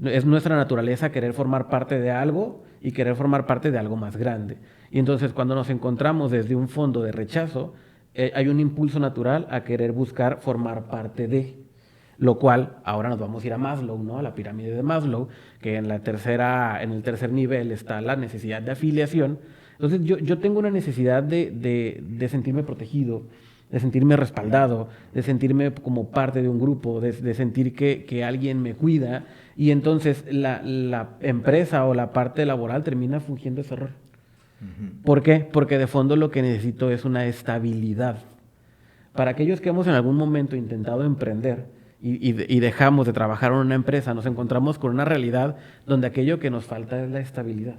Es nuestra naturaleza querer formar parte de algo y querer formar parte de algo más grande. Y entonces cuando nos encontramos desde un fondo de rechazo, hay un impulso natural a querer buscar formar parte de, lo cual ahora nos vamos a ir a Maslow, ¿no? A la pirámide de Maslow, que en el tercer nivel está la necesidad de afiliación. Entonces yo tengo una necesidad de sentirme protegido, de sentirme respaldado, de sentirme como parte de un grupo, de sentir que alguien me cuida, y entonces la empresa o la parte laboral termina fungiendo ese rol. ¿Por qué? Porque de fondo lo que necesito es una estabilidad. Para aquellos que hemos en algún momento intentado emprender y dejamos de trabajar en una empresa, nos encontramos con una realidad donde aquello que nos falta es la estabilidad.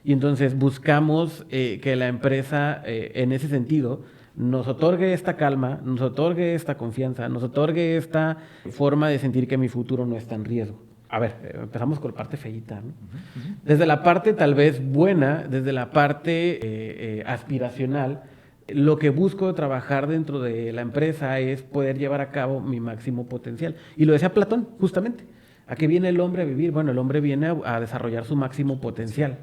Y entonces buscamos que la empresa, en ese sentido, nos otorgue esta calma, nos otorgue esta confianza, nos otorgue esta forma de sentir que mi futuro no está en riesgo. A ver, empezamos con la parte feíta, ¿no? Desde la parte tal vez buena, desde la parte aspiracional, lo que busco trabajar dentro de la empresa es poder llevar a cabo mi máximo potencial. Y lo decía Platón, justamente. ¿A qué viene el hombre a vivir? Bueno, el hombre viene a desarrollar su máximo potencial.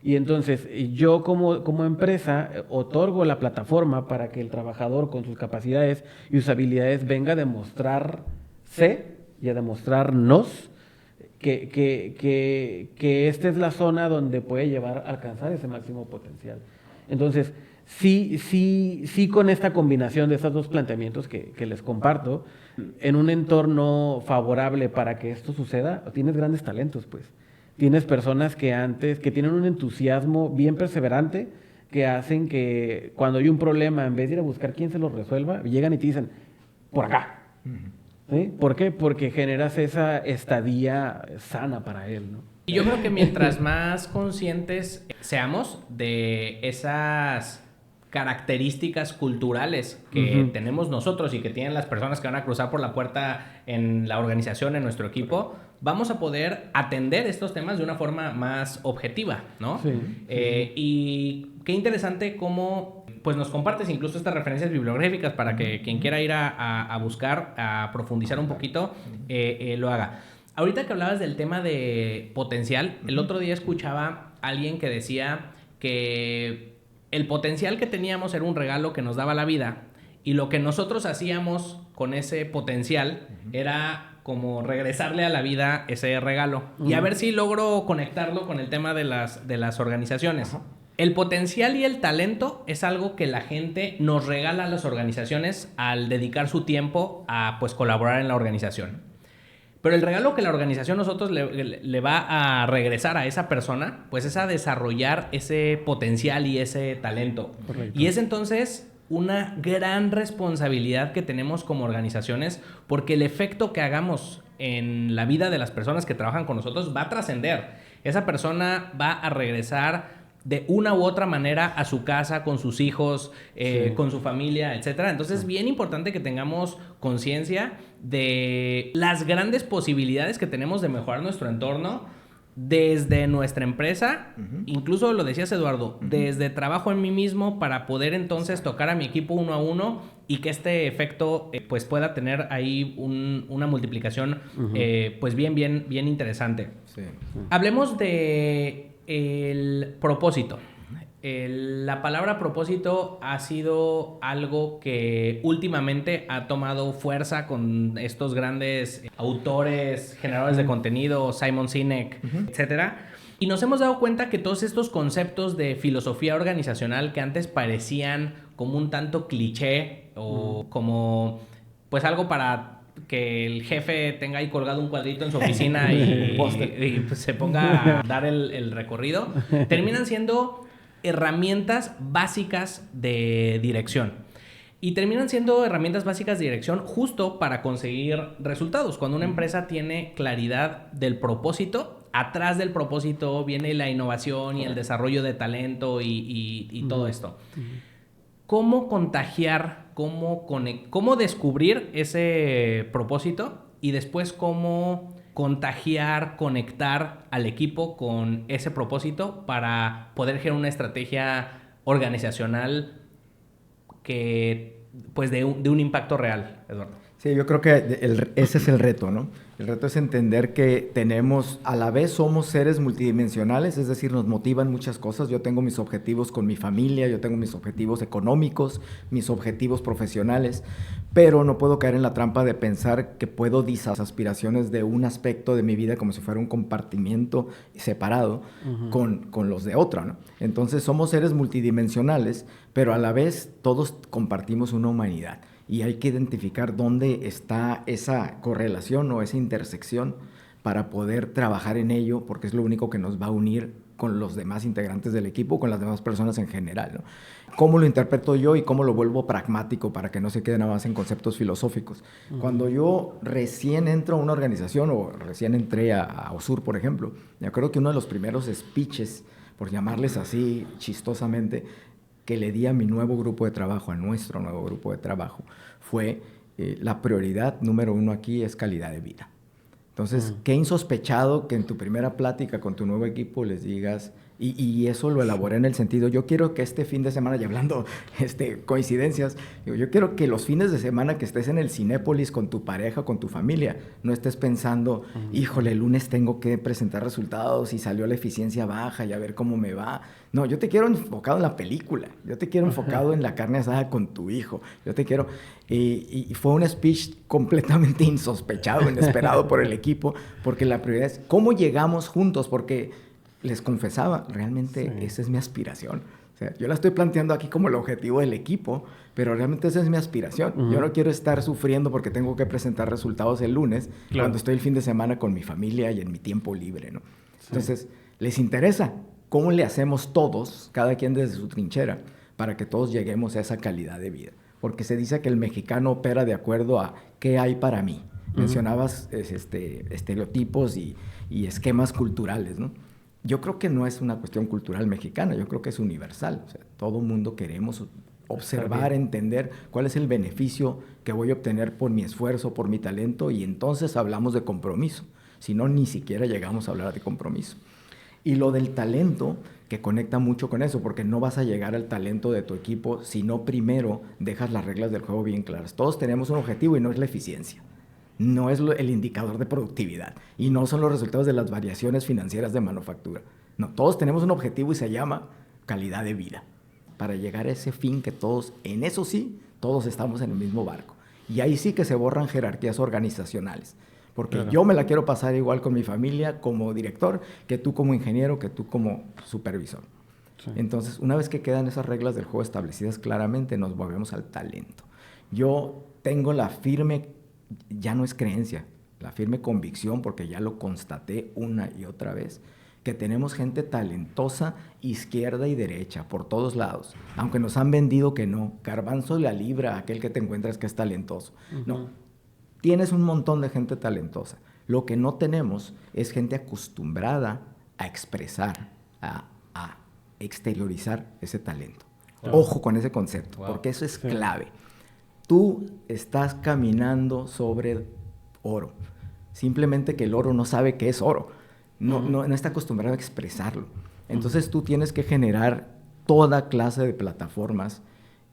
Y entonces yo como empresa otorgo la plataforma para que el trabajador con sus capacidades y sus habilidades venga a demostrarse y a demostrarnos que esta es la zona donde puede llevar a alcanzar ese máximo potencial. Entonces, sí con esta combinación de estos dos planteamientos que les comparto, en un entorno favorable para que esto suceda, tienes grandes talentos, pues. Tienes personas que tienen un entusiasmo bien perseverante, que hacen que cuando hay un problema, en vez de ir a buscar quién se lo resuelva, llegan y te dicen, por acá. ¿Sí? ¿Por qué? Porque generas esa estadía sana para él, ¿no? Y yo creo que mientras más conscientes seamos de esas características culturales que tenemos nosotros y que tienen las personas que van a cruzar por la puerta en la organización, en nuestro equipo, vamos a poder atender estos temas de una forma más objetiva, ¿no? Sí. Y qué interesante cómo pues nos compartes incluso estas referencias bibliográficas para que quien quiera ir a buscar, a profundizar un poquito, lo haga. Ahorita que hablabas del tema de potencial, el otro día escuchaba a alguien que decía que el potencial que teníamos era un regalo que nos daba la vida y lo que nosotros hacíamos con ese potencial era como regresarle a la vida ese regalo. Y a ver si logro conectarlo con el tema de las organizaciones. El potencial y el talento es algo que la gente nos regala a las organizaciones al dedicar su tiempo a pues colaborar en la organización. Pero el regalo que la organización nosotros le va a regresar a esa persona, pues es a desarrollar ese potencial y ese talento. Correcto. Y es entonces una gran responsabilidad que tenemos como organizaciones, porque el efecto que hagamos en la vida de las personas que trabajan con nosotros va a trascender. Esa persona va a regresar de una u otra manera a su casa, con sus hijos, con su familia, etcétera. Entonces, es bien importante que tengamos conciencia de las grandes posibilidades que tenemos de mejorar nuestro entorno desde nuestra empresa, incluso lo decías, Eduardo, desde trabajo en mí mismo para poder entonces tocar a mi equipo uno a uno y que este efecto pues pueda tener ahí una multiplicación pues bien interesante. Sí. Hablemos de el propósito. La palabra propósito ha sido algo que últimamente ha tomado fuerza con estos grandes autores, generadores de contenido, Simon Sinek, etcétera. Y nos hemos dado cuenta que todos estos conceptos de filosofía organizacional que antes parecían como un tanto cliché o como pues algo para que el jefe tenga ahí colgado un cuadrito en su oficina y pues se ponga a dar el recorrido, terminan siendo herramientas básicas de dirección. Y terminan siendo herramientas básicas de dirección justo para conseguir resultados. Cuando una empresa tiene claridad del propósito, atrás del propósito viene la innovación y el desarrollo de talento y todo esto. ¿Cómo contagiar, cómo descubrir ese propósito y después cómo contagiar, conectar al equipo con ese propósito para poder generar una estrategia organizacional que, pues, de un impacto real, Eduardo? Sí, yo creo que ese es el reto, ¿no? El reto es entender que a la vez somos seres multidimensionales, es decir, nos motivan muchas cosas. Yo tengo mis objetivos con mi familia, yo tengo mis objetivos económicos, mis objetivos profesionales, pero no puedo caer en la trampa de pensar que puedo disas aspiraciones de un aspecto de mi vida como si fuera un compartimiento separado con los de otra, ¿no? Entonces somos seres multidimensionales, pero a la vez todos compartimos una humanidad. Y hay que identificar dónde está esa correlación o esa intersección para poder trabajar en ello, porque es lo único que nos va a unir con los demás integrantes del equipo, con las demás personas en general, ¿no? ¿Cómo lo interpreto yo y cómo lo vuelvo pragmático para que no se quede nada más en conceptos filosóficos? Cuando yo recién entro a una organización o recién entré a OSUR, por ejemplo, me acuerdo que uno de los primeros speeches, por llamarles así chistosamente, que le di a mi nuevo grupo de trabajo, a nuestro nuevo grupo de trabajo, fue la prioridad número 1 aquí es calidad de vida. Entonces, qué insospechado que en tu primera plática con tu nuevo equipo les digas, y eso lo elaboré en el sentido, yo quiero que este fin de semana, y hablando coincidencias, yo quiero que los fines de semana que estés en el Cinépolis con tu pareja, con tu familia, no estés pensando, híjole, el lunes tengo que presentar resultados y salió la eficiencia baja y a ver cómo me va. No, yo te quiero enfocado en la película, yo te quiero enfocado en la carne asada con tu hijo, yo te quiero... Y fue un speech completamente insospechado, inesperado por el equipo, porque la prioridad es cómo llegamos juntos, porque les confesaba, realmente esa es mi aspiración. O sea, yo la estoy planteando aquí como el objetivo del equipo, pero realmente esa es mi aspiración. Yo no quiero estar sufriendo porque tengo que presentar resultados el lunes, cuando estoy el fin de semana con mi familia y en mi tiempo libre, ¿no? Entonces, les interesa cómo le hacemos todos, cada quien desde su trinchera, para que todos lleguemos a esa calidad de vida. Porque se dice que el mexicano opera de acuerdo a qué hay para mí. Mencionabas estereotipos y esquemas culturales, ¿no? Yo creo que no es una cuestión cultural mexicana, yo creo que es universal. O sea, todo mundo queremos observar, entender cuál es el beneficio que voy a obtener por mi esfuerzo, por mi talento, y entonces hablamos de compromiso. Si no, ni siquiera llegamos a hablar de compromiso. Y lo del talento, que conecta mucho con eso, porque no vas a llegar al talento de tu equipo si no primero dejas las reglas del juego bien claras. Todos tenemos un objetivo y no es la eficiencia. No es el indicador de productividad y no son los resultados de las variaciones financieras de manufactura. No, todos tenemos un objetivo y se llama calidad de vida. Para llegar a ese fin que todos, en eso sí, todos estamos en el mismo barco. Y ahí sí que se borran jerarquías organizacionales. Porque yo me la quiero pasar igual con mi familia como director, que tú como ingeniero, que tú como supervisor. Sí. Entonces, una vez que quedan esas reglas del juego establecidas claramente, nos volvemos al talento. Yo tengo la firme, ya no es creencia, la firme convicción, porque ya lo constaté una y otra vez, que tenemos gente talentosa izquierda y derecha, por todos lados. Aunque nos han vendido que no. Garbanzo la libra, aquel que te encuentras que es talentoso. No, tienes un montón de gente talentosa. Lo que no tenemos es gente acostumbrada a expresar, a exteriorizar ese talento. Ojo con ese concepto, porque eso es clave. Tú estás caminando sobre oro. Simplemente que el oro no sabe qué es oro. No está acostumbrado a expresarlo. Entonces tú tienes que generar toda clase de plataformas,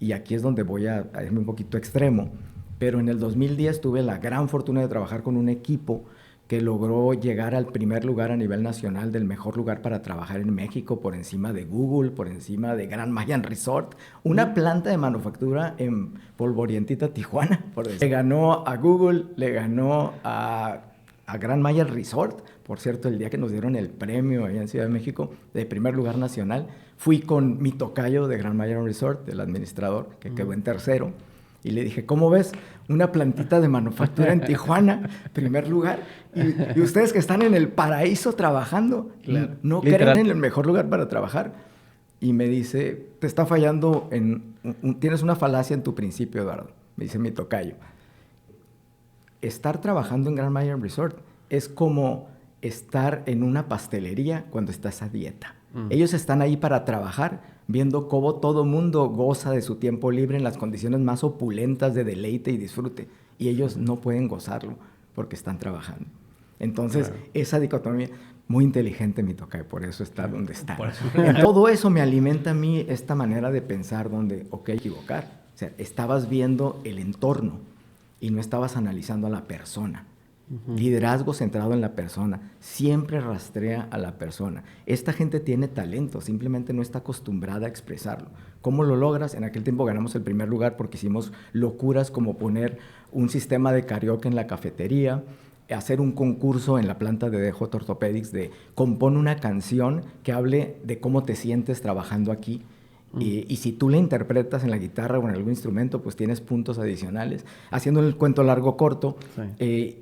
y aquí es donde voy a irme un poquito extremo, pero en el 2010 tuve la gran fortuna de trabajar con un equipo que logró llegar al primer lugar a nivel nacional del mejor lugar para trabajar en México, por encima de Google, por encima de Grand Mayan Resort, una planta de manufactura en polvorientita Tijuana, por decir. Le ganó a Google, le ganó a Grand Mayan Resort. Por cierto, el día que nos dieron el premio allá en Ciudad de México de primer lugar nacional, fui con mi tocayo de Grand Mayan Resort, el administrador, que quedó en tercero, y le dije, ¿cómo ves? Una plantita de manufactura en Tijuana, primer lugar, y ustedes que están en el paraíso trabajando, claro, no creen en el mejor lugar para trabajar. Y me dice, te está fallando, tienes una falacia en tu principio, Eduardo, me dice mi tocayo. Estar trabajando en Grand Mayan Resort es como estar en una pastelería cuando estás a dieta. Ellos están ahí para trabajar, viendo cómo todo mundo goza de su tiempo libre en las condiciones más opulentas de deleite y disfrute. Y ellos no pueden gozarlo porque están trabajando. Entonces, esa dicotomía, muy inteligente mi tocayo, por eso está donde está. Todo eso me alimenta a mí esta manera de pensar donde, equivocar. O sea, estabas viendo el entorno y no estabas analizando a la persona. Liderazgo centrado en la persona, siempre rastrea a la persona. Esta gente tiene talento, simplemente no está acostumbrada a expresarlo. ¿Cómo lo logras? En aquel tiempo ganamos el primer lugar porque hicimos locuras como poner un sistema de karaoke en la cafetería, hacer un concurso en la planta de DJ Orthopedics de compone una canción que hable de cómo te sientes trabajando aquí. Y si tú la interpretas en la guitarra o en algún instrumento, pues tienes puntos adicionales. Haciendo el cuento largo corto,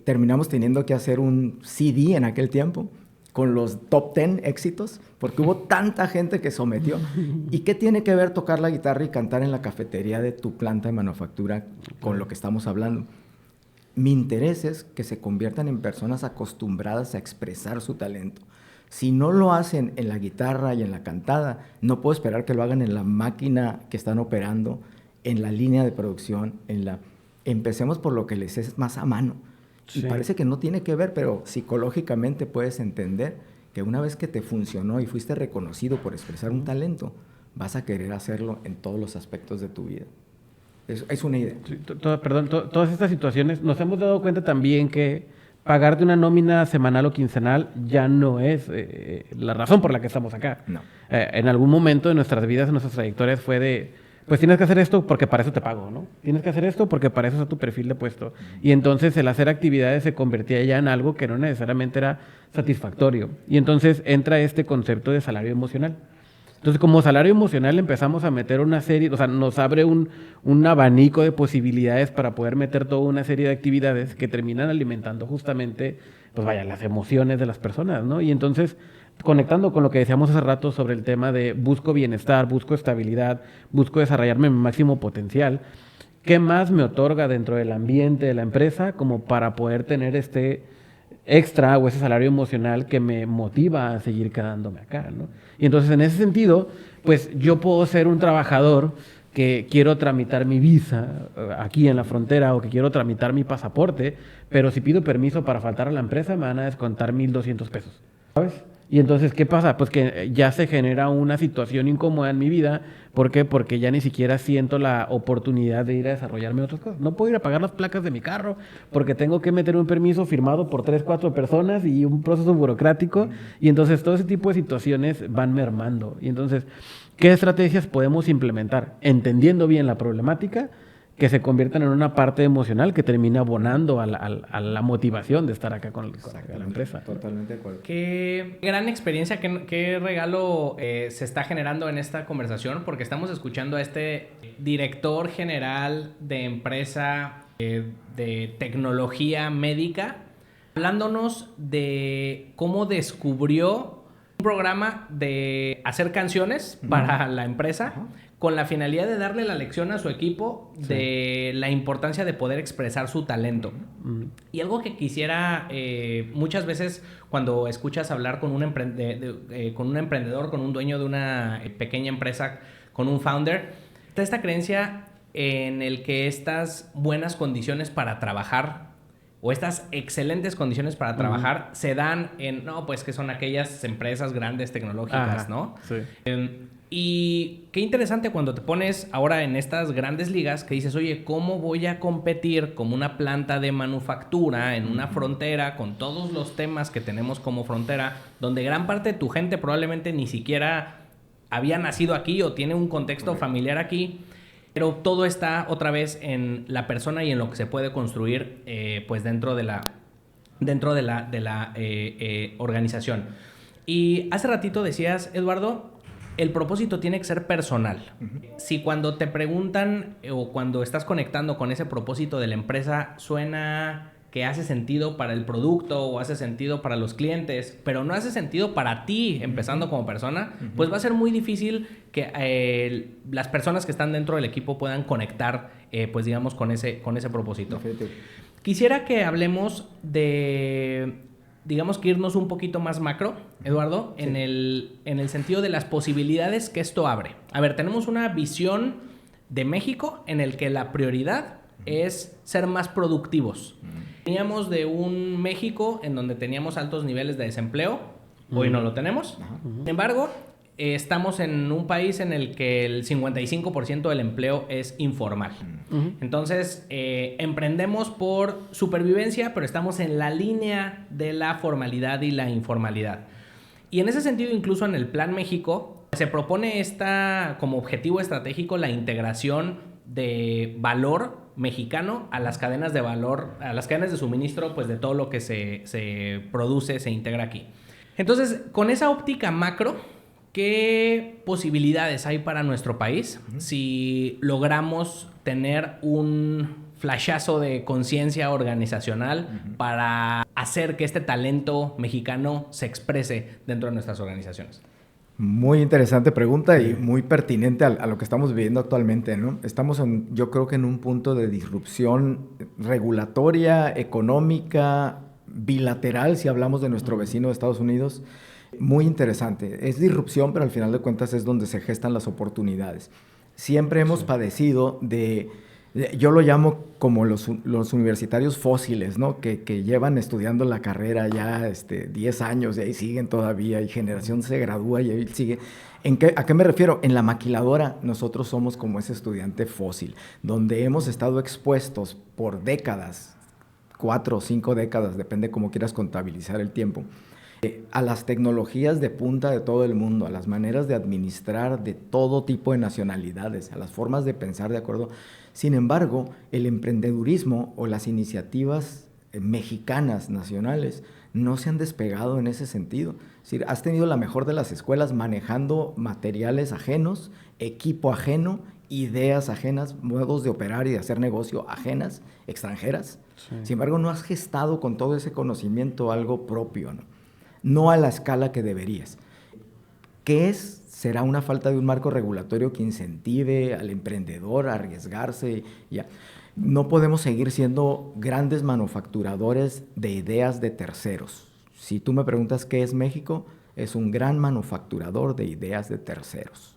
terminamos teniendo que hacer un CD en aquel tiempo con los top 10 éxitos, porque hubo tanta gente que sometió. ¿Y qué tiene que ver tocar la guitarra y cantar en la cafetería de tu planta de manufactura con lo que estamos hablando? Mi interés es que se conviertan en personas acostumbradas a expresar su talento. Si no lo hacen en la guitarra y en la cantada, no puedo esperar que lo hagan en la máquina que están operando, en la línea de producción, Empecemos por lo que les es más a mano. Y parece que no tiene que ver, pero psicológicamente puedes entender que una vez que te funcionó y fuiste reconocido por expresar un talento, vas a querer hacerlo en todos los aspectos de tu vida. Es una idea. Sí, todas estas situaciones, nos hemos dado cuenta también que pagarte una nómina semanal o quincenal ya no es la razón por la que estamos acá. No. En algún momento de nuestras vidas, en nuestras trayectorias fue de, pues tienes que hacer esto porque para eso te pago, ¿no? Tienes que hacer esto porque para eso es tu perfil de puesto. Y entonces el hacer actividades se convertía ya en algo que no necesariamente era satisfactorio. Y entonces entra este concepto de salario emocional. Entonces, como salario emocional empezamos a meter una serie, o sea, nos abre un abanico de posibilidades para poder meter toda una serie de actividades que terminan alimentando justamente, pues vaya, las emociones de las personas, ¿no? Y entonces, conectando con lo que decíamos hace rato sobre el tema de busco bienestar, busco estabilidad, busco desarrollarme en mi máximo potencial, ¿qué más me otorga dentro del ambiente de la empresa como para poder tener este extra o ese salario emocional que me motiva a seguir quedándome acá, ¿no? Y entonces en ese sentido, pues yo puedo ser un trabajador que quiero tramitar mi visa aquí en la frontera o que quiero tramitar mi pasaporte, pero si pido permiso para faltar a la empresa me van a descontar 1,200 pesos, ¿sabes? Y entonces, ¿qué pasa? Pues que ya se genera una situación incómoda en mi vida. ¿Por qué? Porque ya ni siquiera siento la oportunidad de ir a desarrollarme otras cosas. No puedo ir a pagar las placas de mi carro porque tengo que meter un permiso firmado por 3, 4 personas y un proceso burocrático. Y entonces todo ese tipo de situaciones van mermando. Y entonces, ¿qué estrategias podemos implementar? Entendiendo bien la problemática, que se conviertan en una parte emocional que termina abonando a la motivación de estar acá con la empresa. Totalmente de acuerdo. Qué gran experiencia, qué regalo se está generando en esta conversación, porque estamos escuchando a este director general de empresa de tecnología médica hablándonos de cómo descubrió un programa de hacer canciones para la empresa con la finalidad de darle la lección a su equipo de la importancia de poder expresar su talento. Y algo que quisiera, muchas veces cuando escuchas hablar con un emprendedor, con un dueño de una pequeña empresa, con un founder, está esta creencia en el que estas buenas condiciones para trabajar o estas excelentes condiciones para trabajar se dan en, no, pues que son aquellas empresas grandes tecnológicas, ¿no? Sí. Y qué interesante cuando te pones ahora en estas grandes ligas que dices, oye, ¿cómo voy a competir como una planta de manufactura en una frontera con todos los temas que tenemos como frontera, donde gran parte de tu gente probablemente ni siquiera había nacido aquí o tiene un contexto familiar aquí? Pero todo está otra vez en la persona y en lo que se puede construir pues dentro de la organización. Y hace ratito decías, Eduardo, el propósito tiene que ser personal. Si cuando te preguntan o cuando estás conectando con ese propósito de la empresa suena que hace sentido para el producto o hace sentido para los clientes, pero no hace sentido para ti, empezando como persona, pues va a ser muy difícil que las personas que están dentro del equipo puedan conectar, pues digamos, con ese propósito. Quisiera que hablemos de, digamos, que irnos un poquito más macro, Eduardo, en el sentido de las posibilidades que esto abre. A ver, tenemos una visión de México en el que la prioridad es ser más productivos. Veníamos de un México en donde teníamos altos niveles de desempleo, hoy no lo tenemos. Sin embargo, estamos en un país en el que el 55% del empleo es informal. Entonces, emprendemos por supervivencia, pero estamos en la línea de la formalidad y la informalidad. Y en ese sentido, incluso en el Plan México, se propone como objetivo estratégico la integración de valor mexicano a las cadenas de valor, a las cadenas de suministro, pues de todo lo que se produce, se integra aquí. Entonces, con esa óptica macro, ¿qué posibilidades hay para nuestro país si logramos tener un flashazo de conciencia organizacional para hacer que este talento mexicano se exprese dentro de nuestras organizaciones? Muy interesante pregunta y muy pertinente a lo que estamos viviendo actualmente, ¿no? Estamos, yo creo que en un punto de disrupción regulatoria, económica, bilateral, si hablamos de nuestro vecino de Estados Unidos. Muy interesante. Es disrupción, pero al final de cuentas es donde se gestan las oportunidades. Siempre hemos padecido yo lo llamo como los universitarios fósiles, ¿no? Que llevan estudiando la carrera ya 10 años y ahí siguen todavía y generación se gradúa y ahí sigue. ¿A qué me refiero? En la maquiladora nosotros somos como ese estudiante fósil, donde hemos estado expuestos por décadas, 4 o 5 décadas, depende cómo quieras contabilizar el tiempo, a las tecnologías de punta de todo el mundo, a las maneras de administrar de todo tipo de nacionalidades, a las formas de pensar de acuerdo. Sin embargo, el emprendedurismo o las iniciativas mexicanas nacionales no se han despegado en ese sentido. Es decir, has tenido la mejor de las escuelas manejando materiales ajenos, equipo ajeno, ideas ajenas, modos de operar y de hacer negocio ajenas, extranjeras. Sí. Sin embargo, no has gestado con todo ese conocimiento algo propio, ¿no? No a la escala que deberías. ¿Qué es? Será una falta de un marco regulatorio que incentive al emprendedor a arriesgarse. Ya. No podemos seguir siendo grandes manufacturadores de ideas de terceros. Si tú me preguntas qué es México, es un gran manufacturador de ideas de terceros.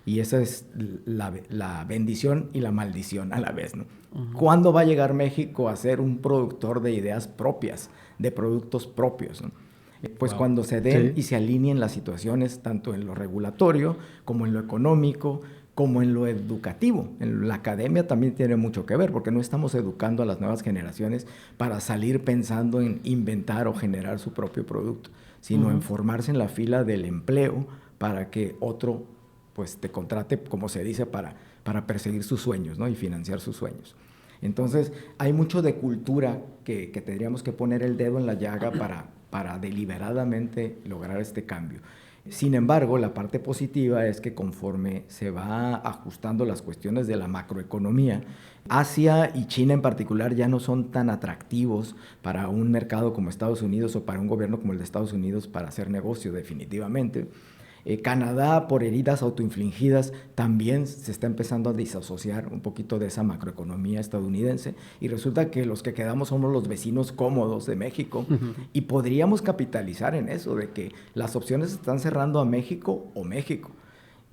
Y esa es la bendición y la maldición a la vez, ¿no? ¿Cuándo va a llegar México a ser un productor de ideas propias, de productos propios, ¿no? Pues cuando se den y se alineen las situaciones tanto en lo regulatorio como en lo económico, como en lo educativo. En la academia también tiene mucho que ver, porque no estamos educando a las nuevas generaciones para salir pensando en inventar o generar su propio producto, sino en formarse en la fila del empleo para que otro pues te contrate, como se dice, para perseguir sus sueños, ¿no? Y financiar sus sueños. Entonces, hay mucho de cultura que tendríamos que poner el dedo en la llaga para deliberadamente lograr este cambio. Sin embargo, la parte positiva es que conforme se va ajustando las cuestiones de la macroeconomía, Asia y China en particular ya no son tan atractivos para un mercado como Estados Unidos o para un gobierno como el de Estados Unidos para hacer negocio, definitivamente. Canadá, por heridas autoinfligidas, también se está empezando a disasociar un poquito de esa macroeconomía estadounidense y resulta que los que quedamos somos los vecinos cómodos de México y podríamos capitalizar en eso, de que las opciones se están cerrando a México o México.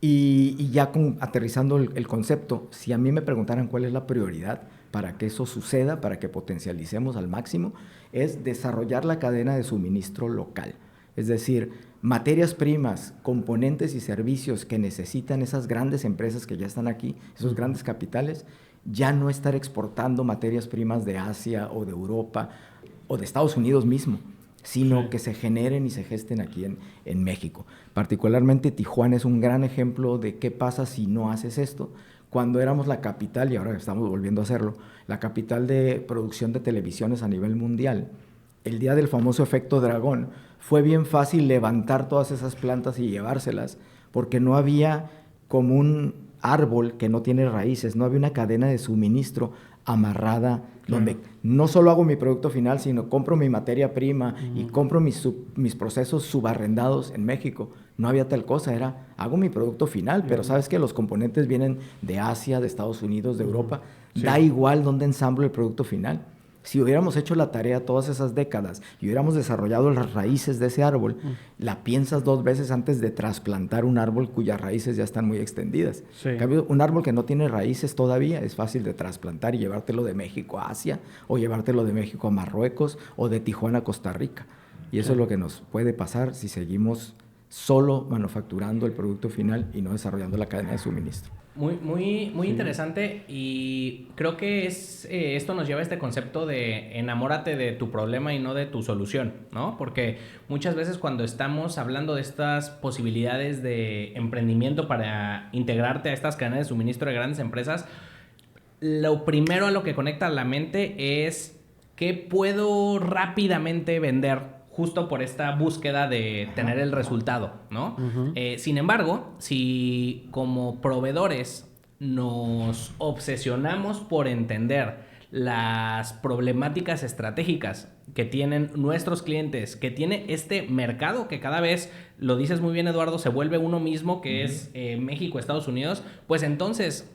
Y ya aterrizando el concepto, si a mí me preguntaran cuál es la prioridad para que eso suceda, para que potencialicemos al máximo, es desarrollar la cadena de suministro local. Es decir, materias primas, componentes y servicios que necesitan esas grandes empresas que ya están aquí, esos grandes capitales, ya no estar exportando materias primas de Asia o de Europa o de Estados Unidos mismo, sino que se generen y se gesten aquí en México. Particularmente Tijuana es un gran ejemplo de qué pasa si no haces esto. Cuando éramos la capital, y ahora estamos volviendo a hacerlo, la capital de producción de televisiones a nivel mundial, el día del famoso efecto dragón, fue bien fácil levantar todas esas plantas y llevárselas, porque no había como un árbol que no tiene raíces, no había una cadena de suministro amarrada, donde no solo hago mi producto final, sino compro mi materia prima y compro mis procesos subarrendados en México. No había tal cosa, era hago mi producto final, pero sabes que los componentes vienen de Asia, de Estados Unidos, de Europa, da igual dónde ensamblo el producto final. Si hubiéramos hecho la tarea todas esas décadas y hubiéramos desarrollado las raíces de ese árbol, la piensas 2 veces antes de trasplantar un árbol cuyas raíces ya están muy extendidas. En cambio, un árbol que no tiene raíces todavía es fácil de trasplantar y llevártelo de México a Asia, o llevártelo de México a Marruecos, o de Tijuana a Costa Rica. Y eso es lo que nos puede pasar si seguimos solo manufacturando el producto final y no desarrollando la cadena de suministro. Muy interesante, y creo que esto nos lleva a este concepto de enamórate de tu problema y no de tu solución, ¿no? Porque muchas veces cuando estamos hablando de estas posibilidades de emprendimiento para integrarte a estas cadenas de suministro de grandes empresas, lo primero a lo que conecta la mente es qué puedo rápidamente vender, justo por esta búsqueda de tener el resultado, ¿no? Sin embargo, si como proveedores nos obsesionamos por entender las problemáticas estratégicas que tienen nuestros clientes, que tiene este mercado que cada vez, lo dices muy bien, Eduardo, se vuelve uno mismo, que es México, Estados Unidos, pues entonces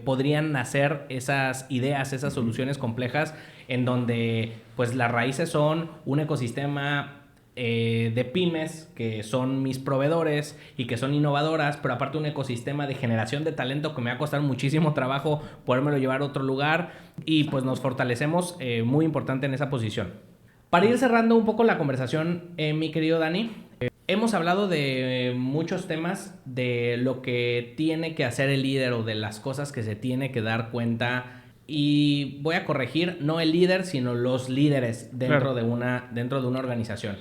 podrían nacer esas ideas, esas soluciones complejas en donde pues las raíces son un ecosistema de pymes que son mis proveedores y que son innovadoras, pero aparte un ecosistema de generación de talento que me va a costar muchísimo trabajo podérmelo llevar a otro lugar, y pues nos fortalecemos muy importante en esa posición. Para ir cerrando un poco la conversación, mi querido Dani, hemos hablado de muchos temas de lo que tiene que hacer el líder o de las cosas que se tiene que dar cuenta. Y voy a corregir, no el líder, sino los líderes dentro de una organización.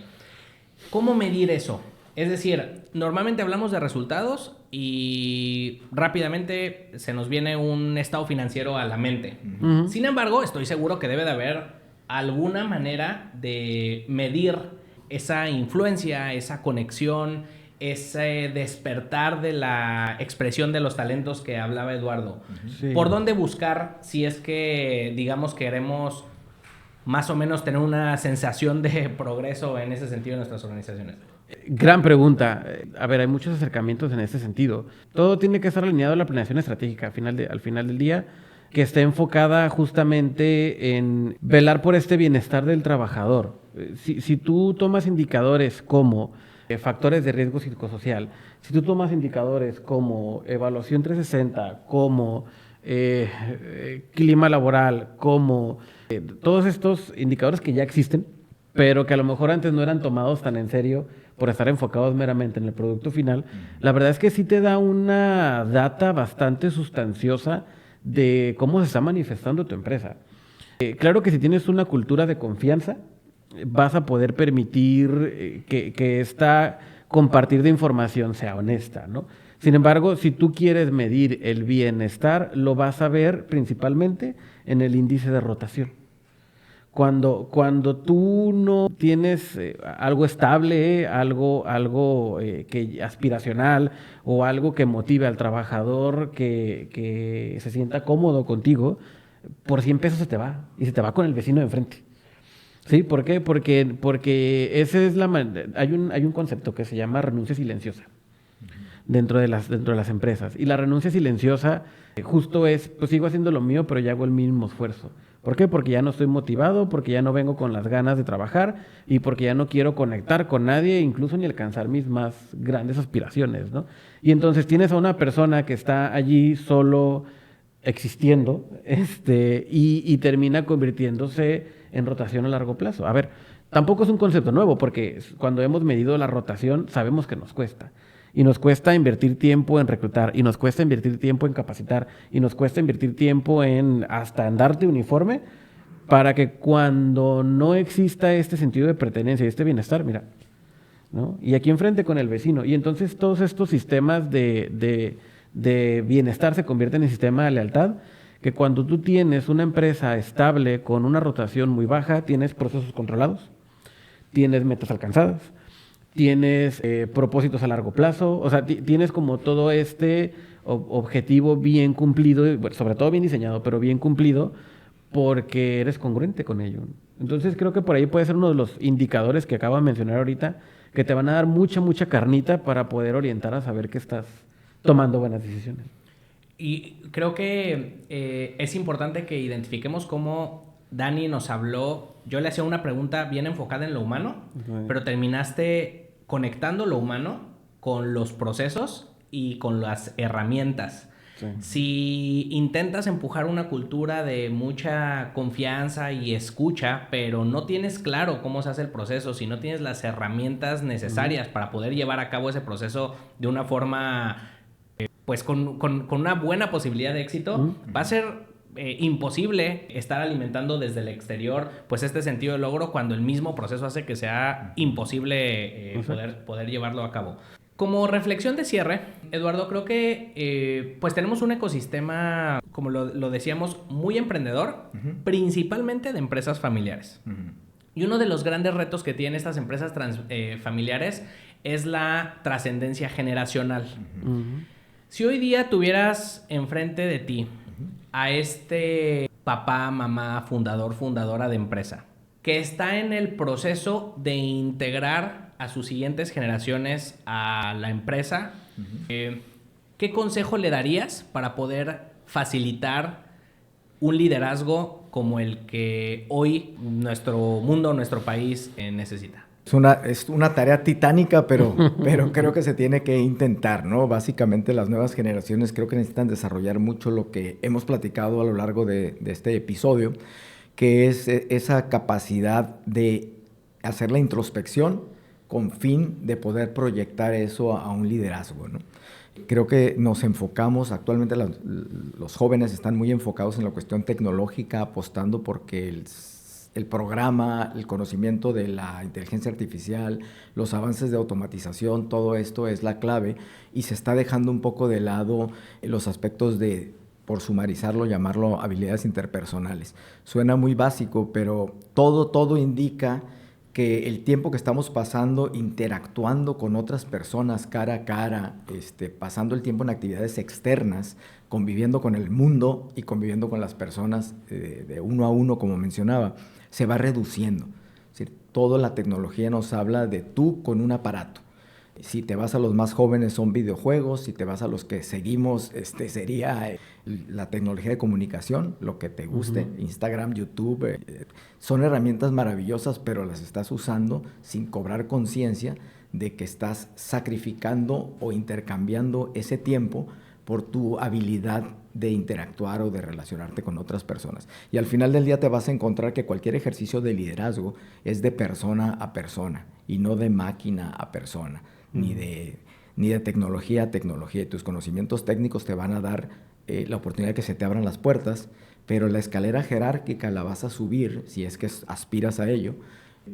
¿Cómo medir eso? Es decir, normalmente hablamos de resultados y rápidamente se nos viene un estado financiero a la mente. Sin embargo, estoy seguro que debe de haber alguna manera de medir esa influencia, esa conexión, ese despertar de la expresión de los talentos que hablaba Eduardo. ¿Por dónde buscar si es que, digamos, queremos más o menos tener una sensación de progreso en ese sentido en nuestras organizaciones? Gran pregunta. A ver, hay muchos acercamientos en ese sentido. Todo tiene que estar alineado a la planeación estratégica al final del día, que esté enfocada justamente en velar por este bienestar del trabajador. Si tú tomas indicadores como factores de riesgo psicosocial, si tú tomas indicadores como evaluación 360, como clima laboral, como todos estos indicadores que ya existen, pero que a lo mejor antes no eran tomados tan en serio por estar enfocados meramente en el producto final, la verdad es que sí te da una data bastante sustanciosa de cómo se está manifestando tu empresa. Claro que si tienes una cultura de confianza, vas a poder permitir que esta compartir de información sea honesta, ¿no? Sin embargo, si tú quieres medir el bienestar, lo vas a ver principalmente en el índice de rotación. Cuando tú no tienes algo estable, algo que aspiracional o algo que motive al trabajador que se sienta cómodo contigo, por 100 pesos se te va y se te va con el vecino de enfrente. ¿Sí? ¿Por qué? Porque ese es hay un concepto que se llama renuncia silenciosa dentro de las empresas. Y la renuncia silenciosa justo es, pues sigo haciendo lo mío, pero ya hago el mínimo esfuerzo. ¿Por qué? Porque ya no estoy motivado, porque ya no vengo con las ganas de trabajar y porque ya no quiero conectar con nadie, incluso ni alcanzar mis más grandes aspiraciones, ¿no? Y entonces tienes a una persona que está allí solo existiendo, y termina convirtiéndose en rotación a largo plazo. A ver, tampoco es un concepto nuevo, porque cuando hemos medido la rotación sabemos que nos cuesta. Y nos cuesta invertir tiempo en reclutar, y nos cuesta invertir tiempo en capacitar, y nos cuesta invertir tiempo hasta en darte uniforme, para que cuando no exista este sentido de pertenencia y este bienestar, mira, ¿no? Y aquí enfrente con el vecino. Y entonces todos estos sistemas de bienestar se convierten en sistema de lealtad, que cuando tú tienes una empresa estable con una rotación muy baja, tienes procesos controlados, tienes metas alcanzadas, tienes propósitos a largo plazo, o sea, tienes como todo este objetivo bien cumplido, bueno, sobre todo bien diseñado, pero bien cumplido, porque eres congruente con ello. Entonces creo que por ahí puede ser uno de los indicadores que acabo de mencionar ahorita, que te van a dar mucha carnita para poder orientar a saber que estás tomando buenas decisiones. Y creo que es importante que identifiquemos cómo Dani nos habló. Yo le hacía una pregunta bien enfocada en lo humano, pero terminaste conectando lo humano con los procesos y con las herramientas. Sí. Si intentas empujar una cultura de mucha confianza y escucha, pero no tienes claro cómo se hace el proceso, si no tienes las herramientas necesarias para poder llevar a cabo ese proceso de una forma, pues con una buena posibilidad de éxito, va a ser imposible estar alimentando desde el exterior pues este sentido de logro cuando el mismo proceso hace que sea imposible poder llevarlo a cabo. Como reflexión de cierre, Eduardo, creo que pues tenemos un ecosistema, como lo decíamos, muy emprendedor, principalmente de empresas familiares. Y uno de los grandes retos que tienen estas empresas familiares es la trascendencia generacional. Si hoy día tuvieras enfrente de ti a este papá, mamá, fundadora de empresa, que está en el proceso de integrar a sus siguientes generaciones a la empresa, ¿qué consejo le darías para poder facilitar un liderazgo como el que hoy nuestro mundo, nuestro país necesita? Es una tarea titánica, pero creo que se tiene que intentar, ¿no? Básicamente las nuevas generaciones creo que necesitan desarrollar mucho lo que hemos platicado a lo largo de este episodio, que es esa capacidad de hacer la introspección con fin de poder proyectar eso a un liderazgo, ¿no? Creo que nos enfocamos, actualmente los jóvenes están muy enfocados en la cuestión tecnológica, apostando porque el programa, el conocimiento de la inteligencia artificial, los avances de automatización, todo esto es la clave y se está dejando un poco de lado los aspectos de, por sumarizarlo, llamarlo habilidades interpersonales. Suena muy básico, pero todo indica que el tiempo que estamos pasando interactuando con otras personas cara a cara, pasando el tiempo en actividades externas, conviviendo con el mundo y conviviendo con las personas de uno a uno, como mencionaba, se va reduciendo. Es decir, toda la tecnología nos habla de tú con un aparato. Si te vas a los más jóvenes son videojuegos, si te vas a los que seguimos sería la tecnología de comunicación, lo que te guste, Instagram, YouTube, son herramientas maravillosas, pero las estás usando sin cobrar conciencia de que estás sacrificando o intercambiando ese tiempo por tu habilidad de interactuar o de relacionarte con otras personas. Y al final del día te vas a encontrar que cualquier ejercicio de liderazgo es de persona a persona y no de máquina a persona, ni de tecnología a tecnología. Y tus conocimientos técnicos te van a dar la oportunidad de que se te abran las puertas, pero la escalera jerárquica la vas a subir, si es que aspiras a ello,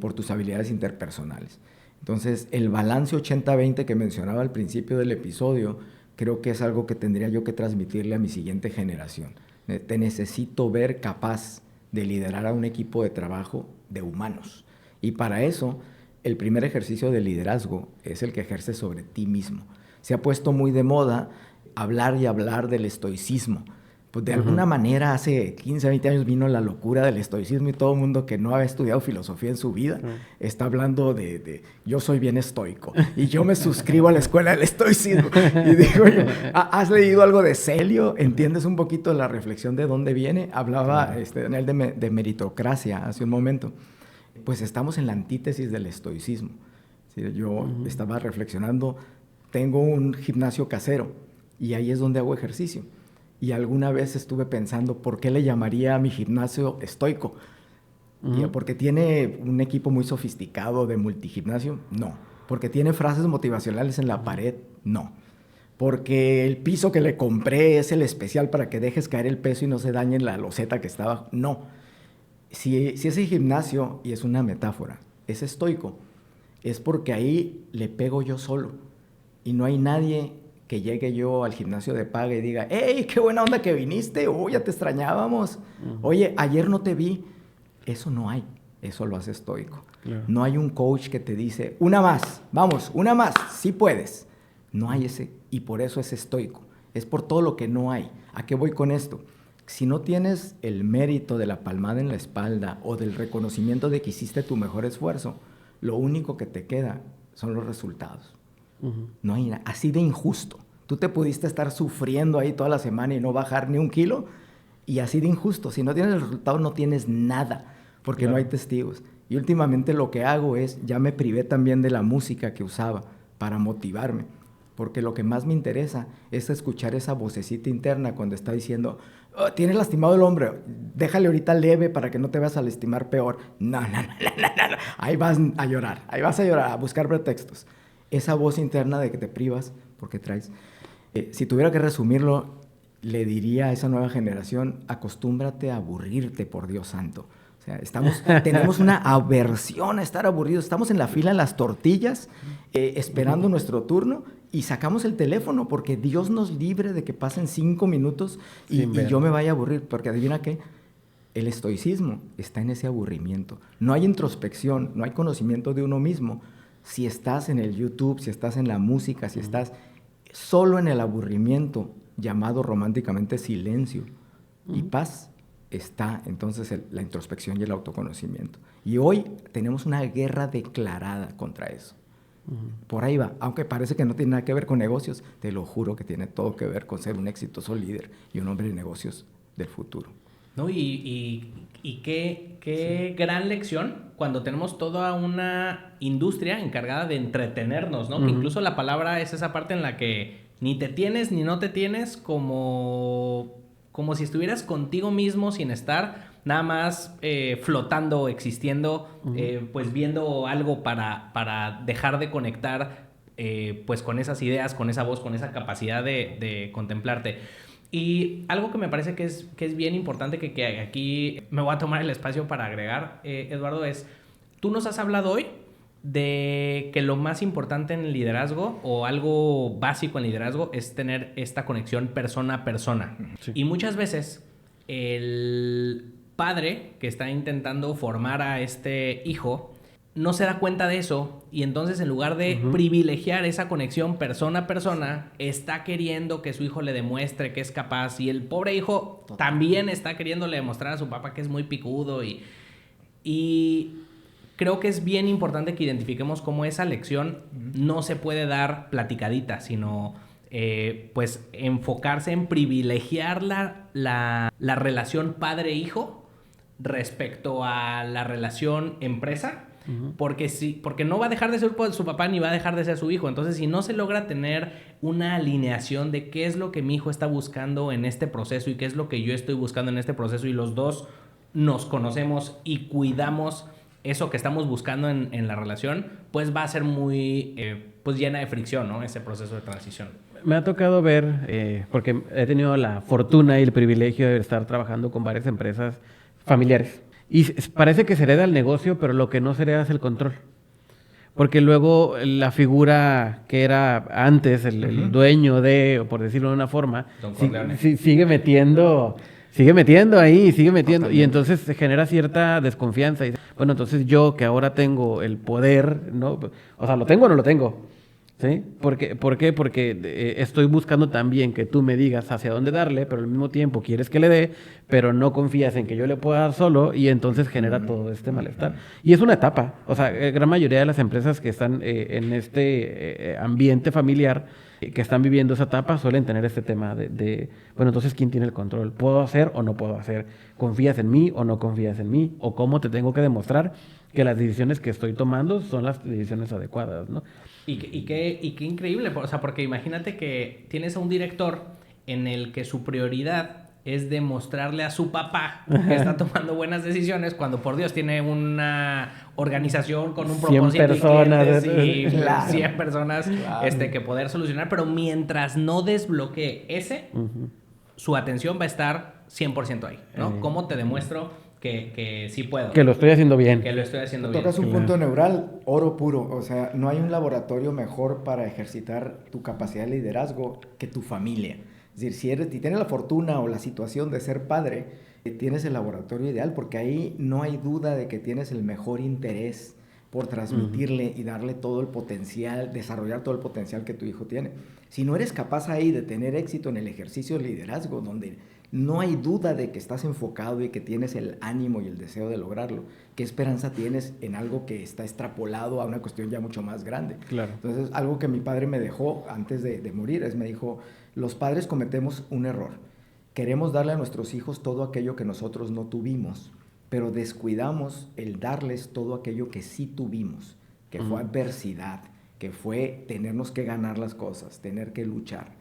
por tus habilidades interpersonales. Entonces, el balance 80-20 que mencionaba al principio del episodio, creo que es algo que tendría yo que transmitirle a mi siguiente generación. Te necesito ver capaz de liderar a un equipo de trabajo de humanos. Y para eso, el primer ejercicio de liderazgo es el que ejerces sobre ti mismo. Se ha puesto muy de moda hablar y hablar del estoicismo. Pues de alguna manera hace 15, 20 años vino la locura del estoicismo y todo el mundo que no había estudiado filosofía en su vida está hablando de yo soy bien estoico y yo me suscribo a la escuela del estoicismo. Y digo yo, ¿has leído algo de Celio? ¿Entiendes un poquito la reflexión de dónde viene? Hablaba Daniel de meritocracia hace un momento. Pues estamos en la antítesis del estoicismo. Yo estaba reflexionando, tengo un gimnasio casero y ahí es donde hago ejercicio. Y alguna vez estuve pensando, ¿por qué le llamaría a mi gimnasio estoico? ¿Porque tiene un equipo muy sofisticado de multigimnasio? No. ¿Porque tiene frases motivacionales en la pared? No. ¿Porque el piso que le compré es el especial para que dejes caer el peso y no se dañe la loseta que estaba? No. Si ese gimnasio, y es una metáfora, es estoico, es porque ahí le pego yo solo. Y no hay nadie que llegue yo al gimnasio de paga y diga, ¡hey, qué buena onda que viniste! ¡Oh, ya te extrañábamos! Oye, ayer no te vi. Eso no hay. Eso lo hace estoico. Claro. No hay un coach que te dice, una más, vamos, una más, sí puedes. No hay ese, y por eso es estoico. Es por todo lo que no hay. ¿A qué voy con esto? Si no tienes el mérito de la palmada en la espalda o del reconocimiento de que hiciste tu mejor esfuerzo, lo único que te queda son los resultados. No hay nada. Así de injusto. Tú te pudiste estar sufriendo ahí toda la semana y no bajar ni un kilo, y así de injusto. Si no tienes el resultado, no tienes nada, porque no hay testigos. Y últimamente lo que hago es, ya me privé también de la música que usaba para motivarme, porque lo que más me interesa es escuchar esa vocecita interna cuando está diciendo, oh, tienes lastimado el hombro, déjale ahorita leve para que no te vayas a lastimar peor. No. Ahí vas a llorar, a buscar pretextos. Esa voz interna de que te privas porque traes. Si tuviera que resumirlo, le diría a esa nueva generación, acostúmbrate a aburrirte, por Dios santo. O sea, tenemos una aversión a estar aburridos. Estamos en la fila en las tortillas, esperando nuestro turno, y sacamos el teléfono porque Dios nos libre de que pasen 5 minutos y yo me vaya a aburrir. Porque adivina qué, el estoicismo está en ese aburrimiento. No hay introspección, no hay conocimiento de uno mismo. Si estás en el YouTube, si estás en la música, si estás solo en el aburrimiento, llamado románticamente silencio y paz, está entonces la introspección y el autoconocimiento. Y hoy tenemos una guerra declarada contra eso. Por ahí va, aunque parece que no tiene nada que ver con negocios, te lo juro que tiene todo que ver con ser un exitoso líder y un hombre de negocios del futuro. No, y qué gran lección cuando tenemos toda una industria encargada de entretenernos, ¿no? Que incluso la palabra es esa parte en la que ni te tienes ni no te tienes, como si estuvieras contigo mismo sin estar nada más flotando, existiendo, pues viendo algo para dejar de conectar pues con esas ideas, con esa voz, con esa capacidad de contemplarte. Y algo que me parece que es bien importante, que aquí me voy a tomar el espacio para agregar, Eduardo, es, tú nos has hablado hoy de que lo más importante en el liderazgo, o algo básico en liderazgo, es tener esta conexión persona a persona. Sí. Y muchas veces el padre que está intentando formar a este hijo no se da cuenta de eso, y entonces en lugar de privilegiar esa conexión persona a persona, está queriendo que su hijo le demuestre que es capaz, y el pobre hijo también está queriéndole demostrar a su papá que es muy picudo, y creo que es bien importante que identifiquemos cómo esa lección no se puede dar platicadita, sino pues enfocarse en privilegiar la relación padre-hijo respecto a la relación empresa. Porque no va a dejar de ser su papá ni va a dejar de ser su hijo. Entonces, si no se logra tener una alineación de qué es lo que mi hijo está buscando en este proceso y qué es lo que yo estoy buscando en este proceso, y los dos nos conocemos y cuidamos eso que estamos buscando en la relación, pues va a ser muy pues llena de fricción, ¿no? Ese proceso de transición. Me ha tocado ver, porque he tenido la fortuna y el privilegio de estar trabajando con varias empresas familiares. Y parece que se hereda el negocio, pero lo que no se hereda es el control. Porque luego la figura que era antes el dueño de, o por decirlo de una forma, sigue metiendo sigue metiendo ahí, sigue metiendo. Totalmente. Y entonces se genera cierta desconfianza. Y, bueno, entonces yo que ahora tengo el poder, ¿no? O sea, ¿lo tengo o no lo tengo? ¿Sí? ¿Por qué? Porque estoy buscando también que tú me digas hacia dónde darle, pero al mismo tiempo quieres que le dé, pero no confías en que yo le pueda dar solo y entonces genera todo este malestar. Y es una etapa. O sea, la gran mayoría de las empresas que están en este ambiente familiar, que están viviendo esa etapa, suelen tener este tema bueno, entonces, ¿quién tiene el control? ¿Puedo hacer o no puedo hacer? ¿Confías en mí o no confías en mí? ¿O cómo te tengo que demostrar que las decisiones que estoy tomando son las decisiones adecuadas, ¿no? Y qué increíble, o sea, porque imagínate que tienes a un director en el que su prioridad es demostrarle a su papá que está tomando buenas decisiones cuando, por Dios, tiene una organización con un 100 propósito personas, y clientes y claro. 100 personas Claro. que poder solucionar, pero mientras no desbloquee ese, su atención va a estar 100% ahí, ¿no? ¿Cómo te demuestro que sí puedo? Que lo estoy haciendo bien. Que lo estoy haciendo bien. Tocas un Claro. punto neural, oro puro. O sea, no hay un laboratorio mejor para ejercitar tu capacidad de liderazgo que tu familia. Es decir, si tienes la fortuna o la situación de ser padre, tienes el laboratorio ideal, porque ahí no hay duda de que tienes el mejor interés por transmitirle y darle todo el potencial, desarrollar todo el potencial que tu hijo tiene. Si no eres capaz ahí de tener éxito en el ejercicio de liderazgo, donde no hay duda de que estás enfocado y que tienes el ánimo y el deseo de lograrlo, ¿qué esperanza tienes en algo que está extrapolado a una cuestión ya mucho más grande? Claro. Entonces, algo que mi padre me dejó antes de morir me dijo, los padres cometemos un error. Queremos darle a nuestros hijos todo aquello que nosotros no tuvimos, pero descuidamos el darles todo aquello que sí tuvimos, que fue adversidad, que fue tenernos que ganar las cosas, tener que luchar.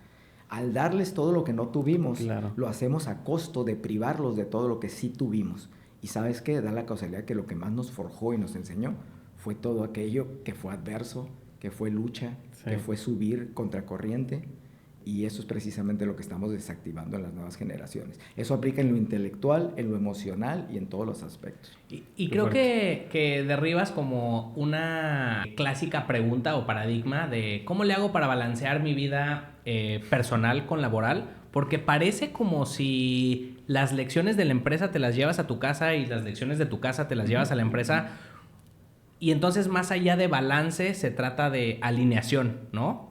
Al darles todo lo que no tuvimos, Claro. lo hacemos a costo de privarlos de todo lo que sí tuvimos. Y ¿sabes qué? Da la causalidad que lo que más nos forjó y nos enseñó fue todo aquello que fue adverso, que fue lucha, Sí. que fue subir contracorriente. Y eso es precisamente lo que estamos desactivando en las nuevas generaciones. Eso aplica en lo intelectual, en lo emocional y en todos los aspectos. Y creo que derribas como una clásica pregunta o paradigma de cómo le hago para balancear mi vida personal con laboral, porque parece como si las lecciones de la empresa te las llevas a tu casa y las lecciones de tu casa te las llevas a la empresa. Y entonces, más allá de balance, se trata de alineación, ¿no?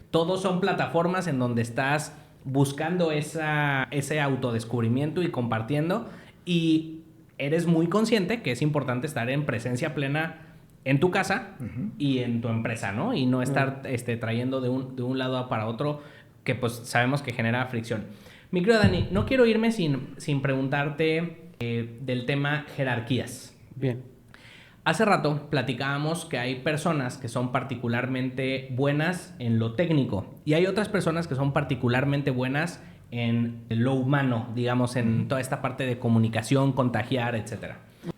Todos son plataformas en donde estás buscando ese autodescubrimiento y compartiendo. Y eres muy consciente que es importante estar en presencia plena en tu casa y en tu empresa, ¿no? Y no estar trayendo de un lado para otro, que pues sabemos que genera fricción. Mi querido Dani, no quiero irme sin preguntarte del tema jerarquías. Bien. Hace rato platicábamos que hay personas que son particularmente buenas en lo técnico y hay otras personas que son particularmente buenas en lo humano, digamos, en toda esta parte de comunicación, contagiar, etc.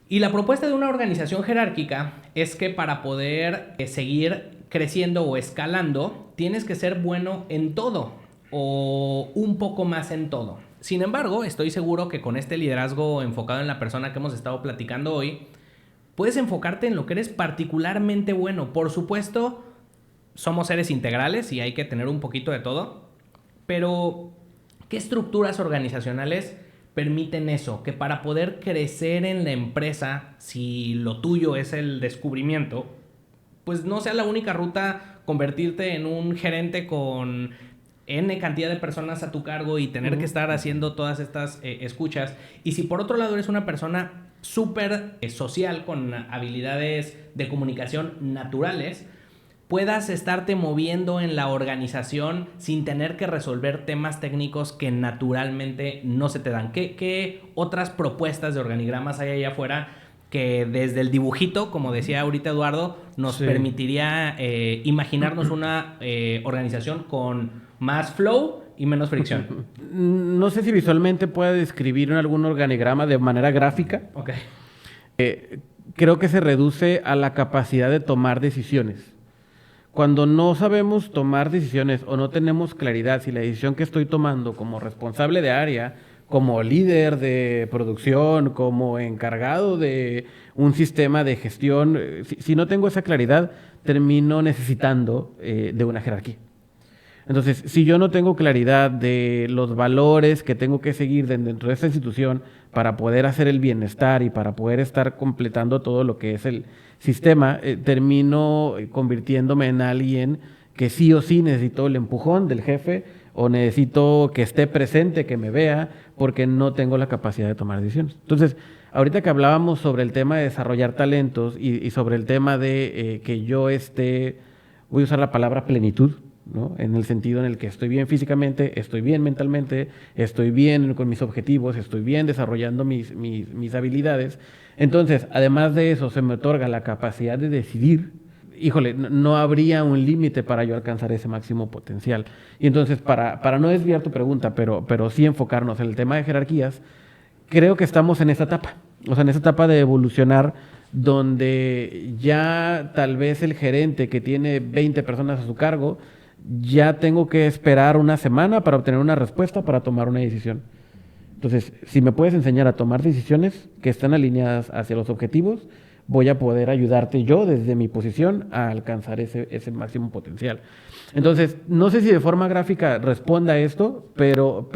Y la propuesta de una organización jerárquica es que para poder seguir creciendo o escalando, tienes que ser bueno en todo o un poco más en todo. Sin embargo, estoy seguro que con este liderazgo enfocado en la persona que hemos estado platicando hoy, puedes enfocarte en lo que eres particularmente bueno. Por supuesto, somos seres integrales y hay que tener un poquito de todo. Pero, ¿qué estructuras organizacionales permiten eso? Que para poder crecer en la empresa, si lo tuyo es el descubrimiento, pues no sea la única ruta convertirte en un gerente con N cantidad de personas a tu cargo y tener que estar haciendo todas estas escuchas. Y si por otro lado eres una persona súper social con habilidades de comunicación naturales, puedas estarte moviendo en la organización sin tener que resolver temas técnicos que naturalmente no se te dan. ¿Qué otras propuestas de organigramas hay allá afuera que desde el dibujito, como decía ahorita Eduardo, nos permitiría imaginarnos una organización con más flow y menos fricción? No sé si visualmente pueda describir en algún organigrama de manera gráfica. Ok. Creo que se reduce a la capacidad de tomar decisiones. Cuando no sabemos tomar decisiones o no tenemos claridad si la decisión que estoy tomando como responsable de área, como líder de producción, como encargado de un sistema de gestión, si no tengo esa claridad, termino necesitando de una jerarquía. Entonces, si yo no tengo claridad de los valores que tengo que seguir dentro de esta institución para poder hacer el bienestar y para poder estar completando todo lo que es el sistema, termino convirtiéndome en alguien que sí o sí necesito el empujón del jefe o necesito que esté presente, que me vea, porque no tengo la capacidad de tomar decisiones. Entonces, ahorita que hablábamos sobre el tema de desarrollar talentos y sobre el tema de que yo esté, voy a usar la palabra plenitud, ¿no? En el sentido en el que estoy bien físicamente, estoy bien mentalmente, estoy bien con mis objetivos, estoy bien desarrollando mis habilidades. Entonces, además de eso, se me otorga la capacidad de decidir. Híjole, no habría un límite para yo alcanzar ese máximo potencial. Y entonces, para no desviar tu pregunta, pero sí enfocarnos en el tema de jerarquías, creo que estamos en esa etapa. O sea, en esa etapa de evolucionar donde ya tal vez el gerente que tiene 20 personas a su cargo, ya tengo que esperar una semana para obtener una respuesta para tomar una decisión. Entonces, si me puedes enseñar a tomar decisiones que están alineadas hacia los objetivos, voy a poder ayudarte yo desde mi posición a alcanzar ese máximo potencial. Entonces, no sé si de forma gráfica responda a esto, pero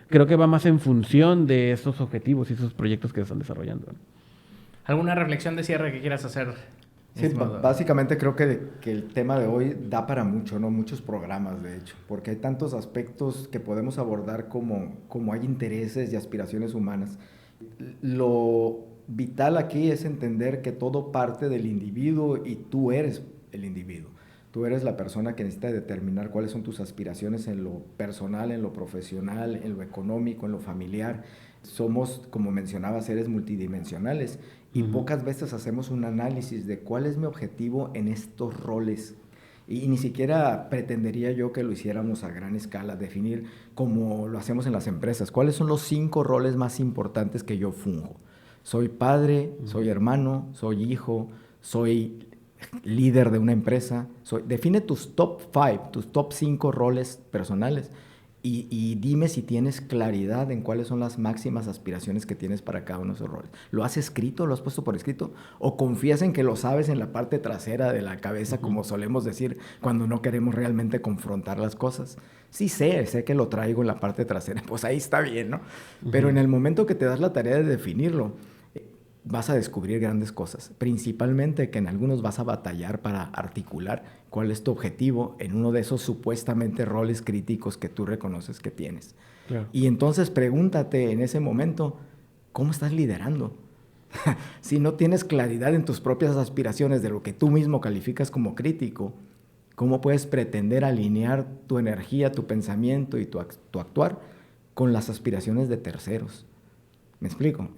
creo que va más en función de esos objetivos y esos proyectos que se están desarrollando. ¿Alguna reflexión de cierre que quieras hacer? Sí, básicamente creo que el tema de hoy da para mucho, ¿no? Muchos programas, de hecho, porque hay tantos aspectos que podemos abordar como hay intereses y aspiraciones humanas. Lo vital aquí es entender que todo parte del individuo y tú eres el individuo. Tú eres la persona que necesita determinar cuáles son tus aspiraciones en lo personal, en lo profesional, en lo económico, en lo familiar. Somos, como mencionaba, seres multidimensionales y pocas veces hacemos un análisis de cuál es mi objetivo en estos roles. Y ni siquiera pretendería yo que lo hiciéramos a gran escala, definir como lo hacemos en las empresas. ¿Cuáles son los 5 roles más importantes que yo funjo? Soy padre, soy hermano, soy hijo, soy líder de una empresa. Define tus top 5, tus top 5 roles personales y dime si tienes claridad en cuáles son las máximas aspiraciones que tienes para cada uno de esos roles. ¿Lo has escrito? ¿Lo has puesto por escrito? ¿O confías en que lo sabes en la parte trasera de la cabeza, como solemos decir cuando no queremos realmente confrontar las cosas? Sí sé que lo traigo en la parte trasera, pues ahí está bien, ¿no? Pero en el momento que te das la tarea de definirlo, vas a descubrir grandes cosas, principalmente que en algunos vas a batallar para articular cuál es tu objetivo en uno de esos supuestamente roles críticos que tú reconoces que tienes. Claro. Y entonces pregúntate en ese momento, ¿cómo estás liderando? Si no tienes claridad en tus propias aspiraciones de lo que tú mismo calificas como crítico, ¿cómo puedes pretender alinear tu energía, tu pensamiento y tu actuar con las aspiraciones de terceros? ¿Me explico?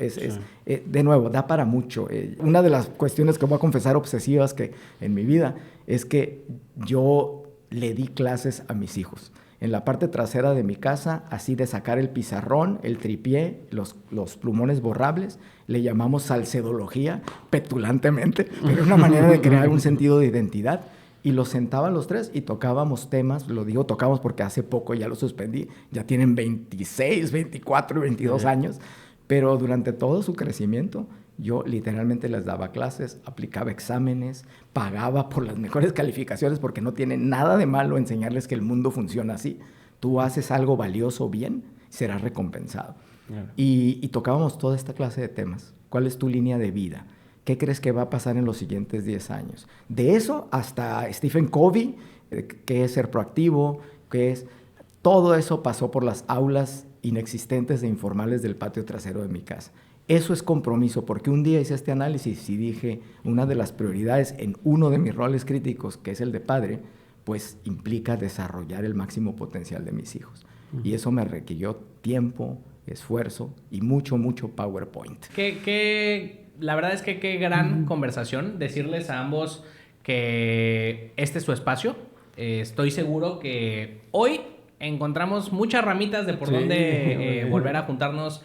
De nuevo, da para mucho. Una de las cuestiones que voy a confesar obsesivas que en mi vida es que yo le di clases a mis hijos. En la parte trasera de mi casa, así de sacar el pizarrón, el tripié, los plumones borrables, le llamamos salsedología, petulantemente, pero una manera de crear un sentido de identidad. Y los sentaban los 3 y tocábamos temas, lo digo tocábamos porque hace poco ya lo suspendí, ya tienen 26, 24 y 22 años, pero durante todo su crecimiento yo literalmente les daba clases, aplicaba exámenes, pagaba por las mejores calificaciones porque no tiene nada de malo enseñarles que el mundo funciona así. Tú haces algo valioso bien, serás recompensado. Claro. Y tocábamos toda esta clase de temas. ¿Cuál es tu línea de vida? ¿Qué crees que va a pasar en los siguientes 10 años? De eso hasta Stephen Covey, qué es ser proactivo, qué es... Todo eso pasó por las aulas inexistentes e informales del patio trasero de mi casa. Eso es compromiso, porque un día hice este análisis y dije, una de las prioridades en uno de mis roles críticos, que es el de padre, pues implica desarrollar el máximo potencial de mis hijos. Y eso me requirió tiempo, esfuerzo y mucho PowerPoint. La verdad es que qué gran conversación, decirles a ambos que este es su espacio. Estoy seguro que hoy encontramos muchas ramitas de por dónde volver a juntarnos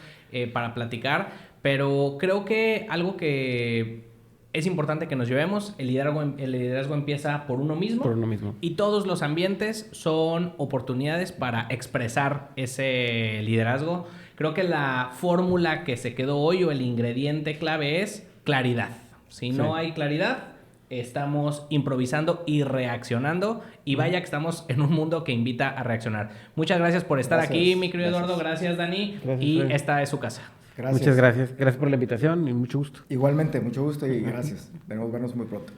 para platicar, pero creo que algo que es importante que nos llevemos, el liderazgo empieza por uno mismo. Por uno mismo. Y todos los ambientes son oportunidades para expresar ese liderazgo. Creo que la fórmula que se quedó hoy o el ingrediente clave es claridad. Si no hay claridad, estamos improvisando y reaccionando. Y vaya que estamos en un mundo que invita a reaccionar. Muchas gracias por estar aquí, mi querido Eduardo. Gracias, Dani. Gracias, y Freddy. esta es su casa. Gracias. Muchas gracias. Gracias por la invitación y mucho gusto. Igualmente, mucho gusto y gracias. Esperemos vernos muy pronto.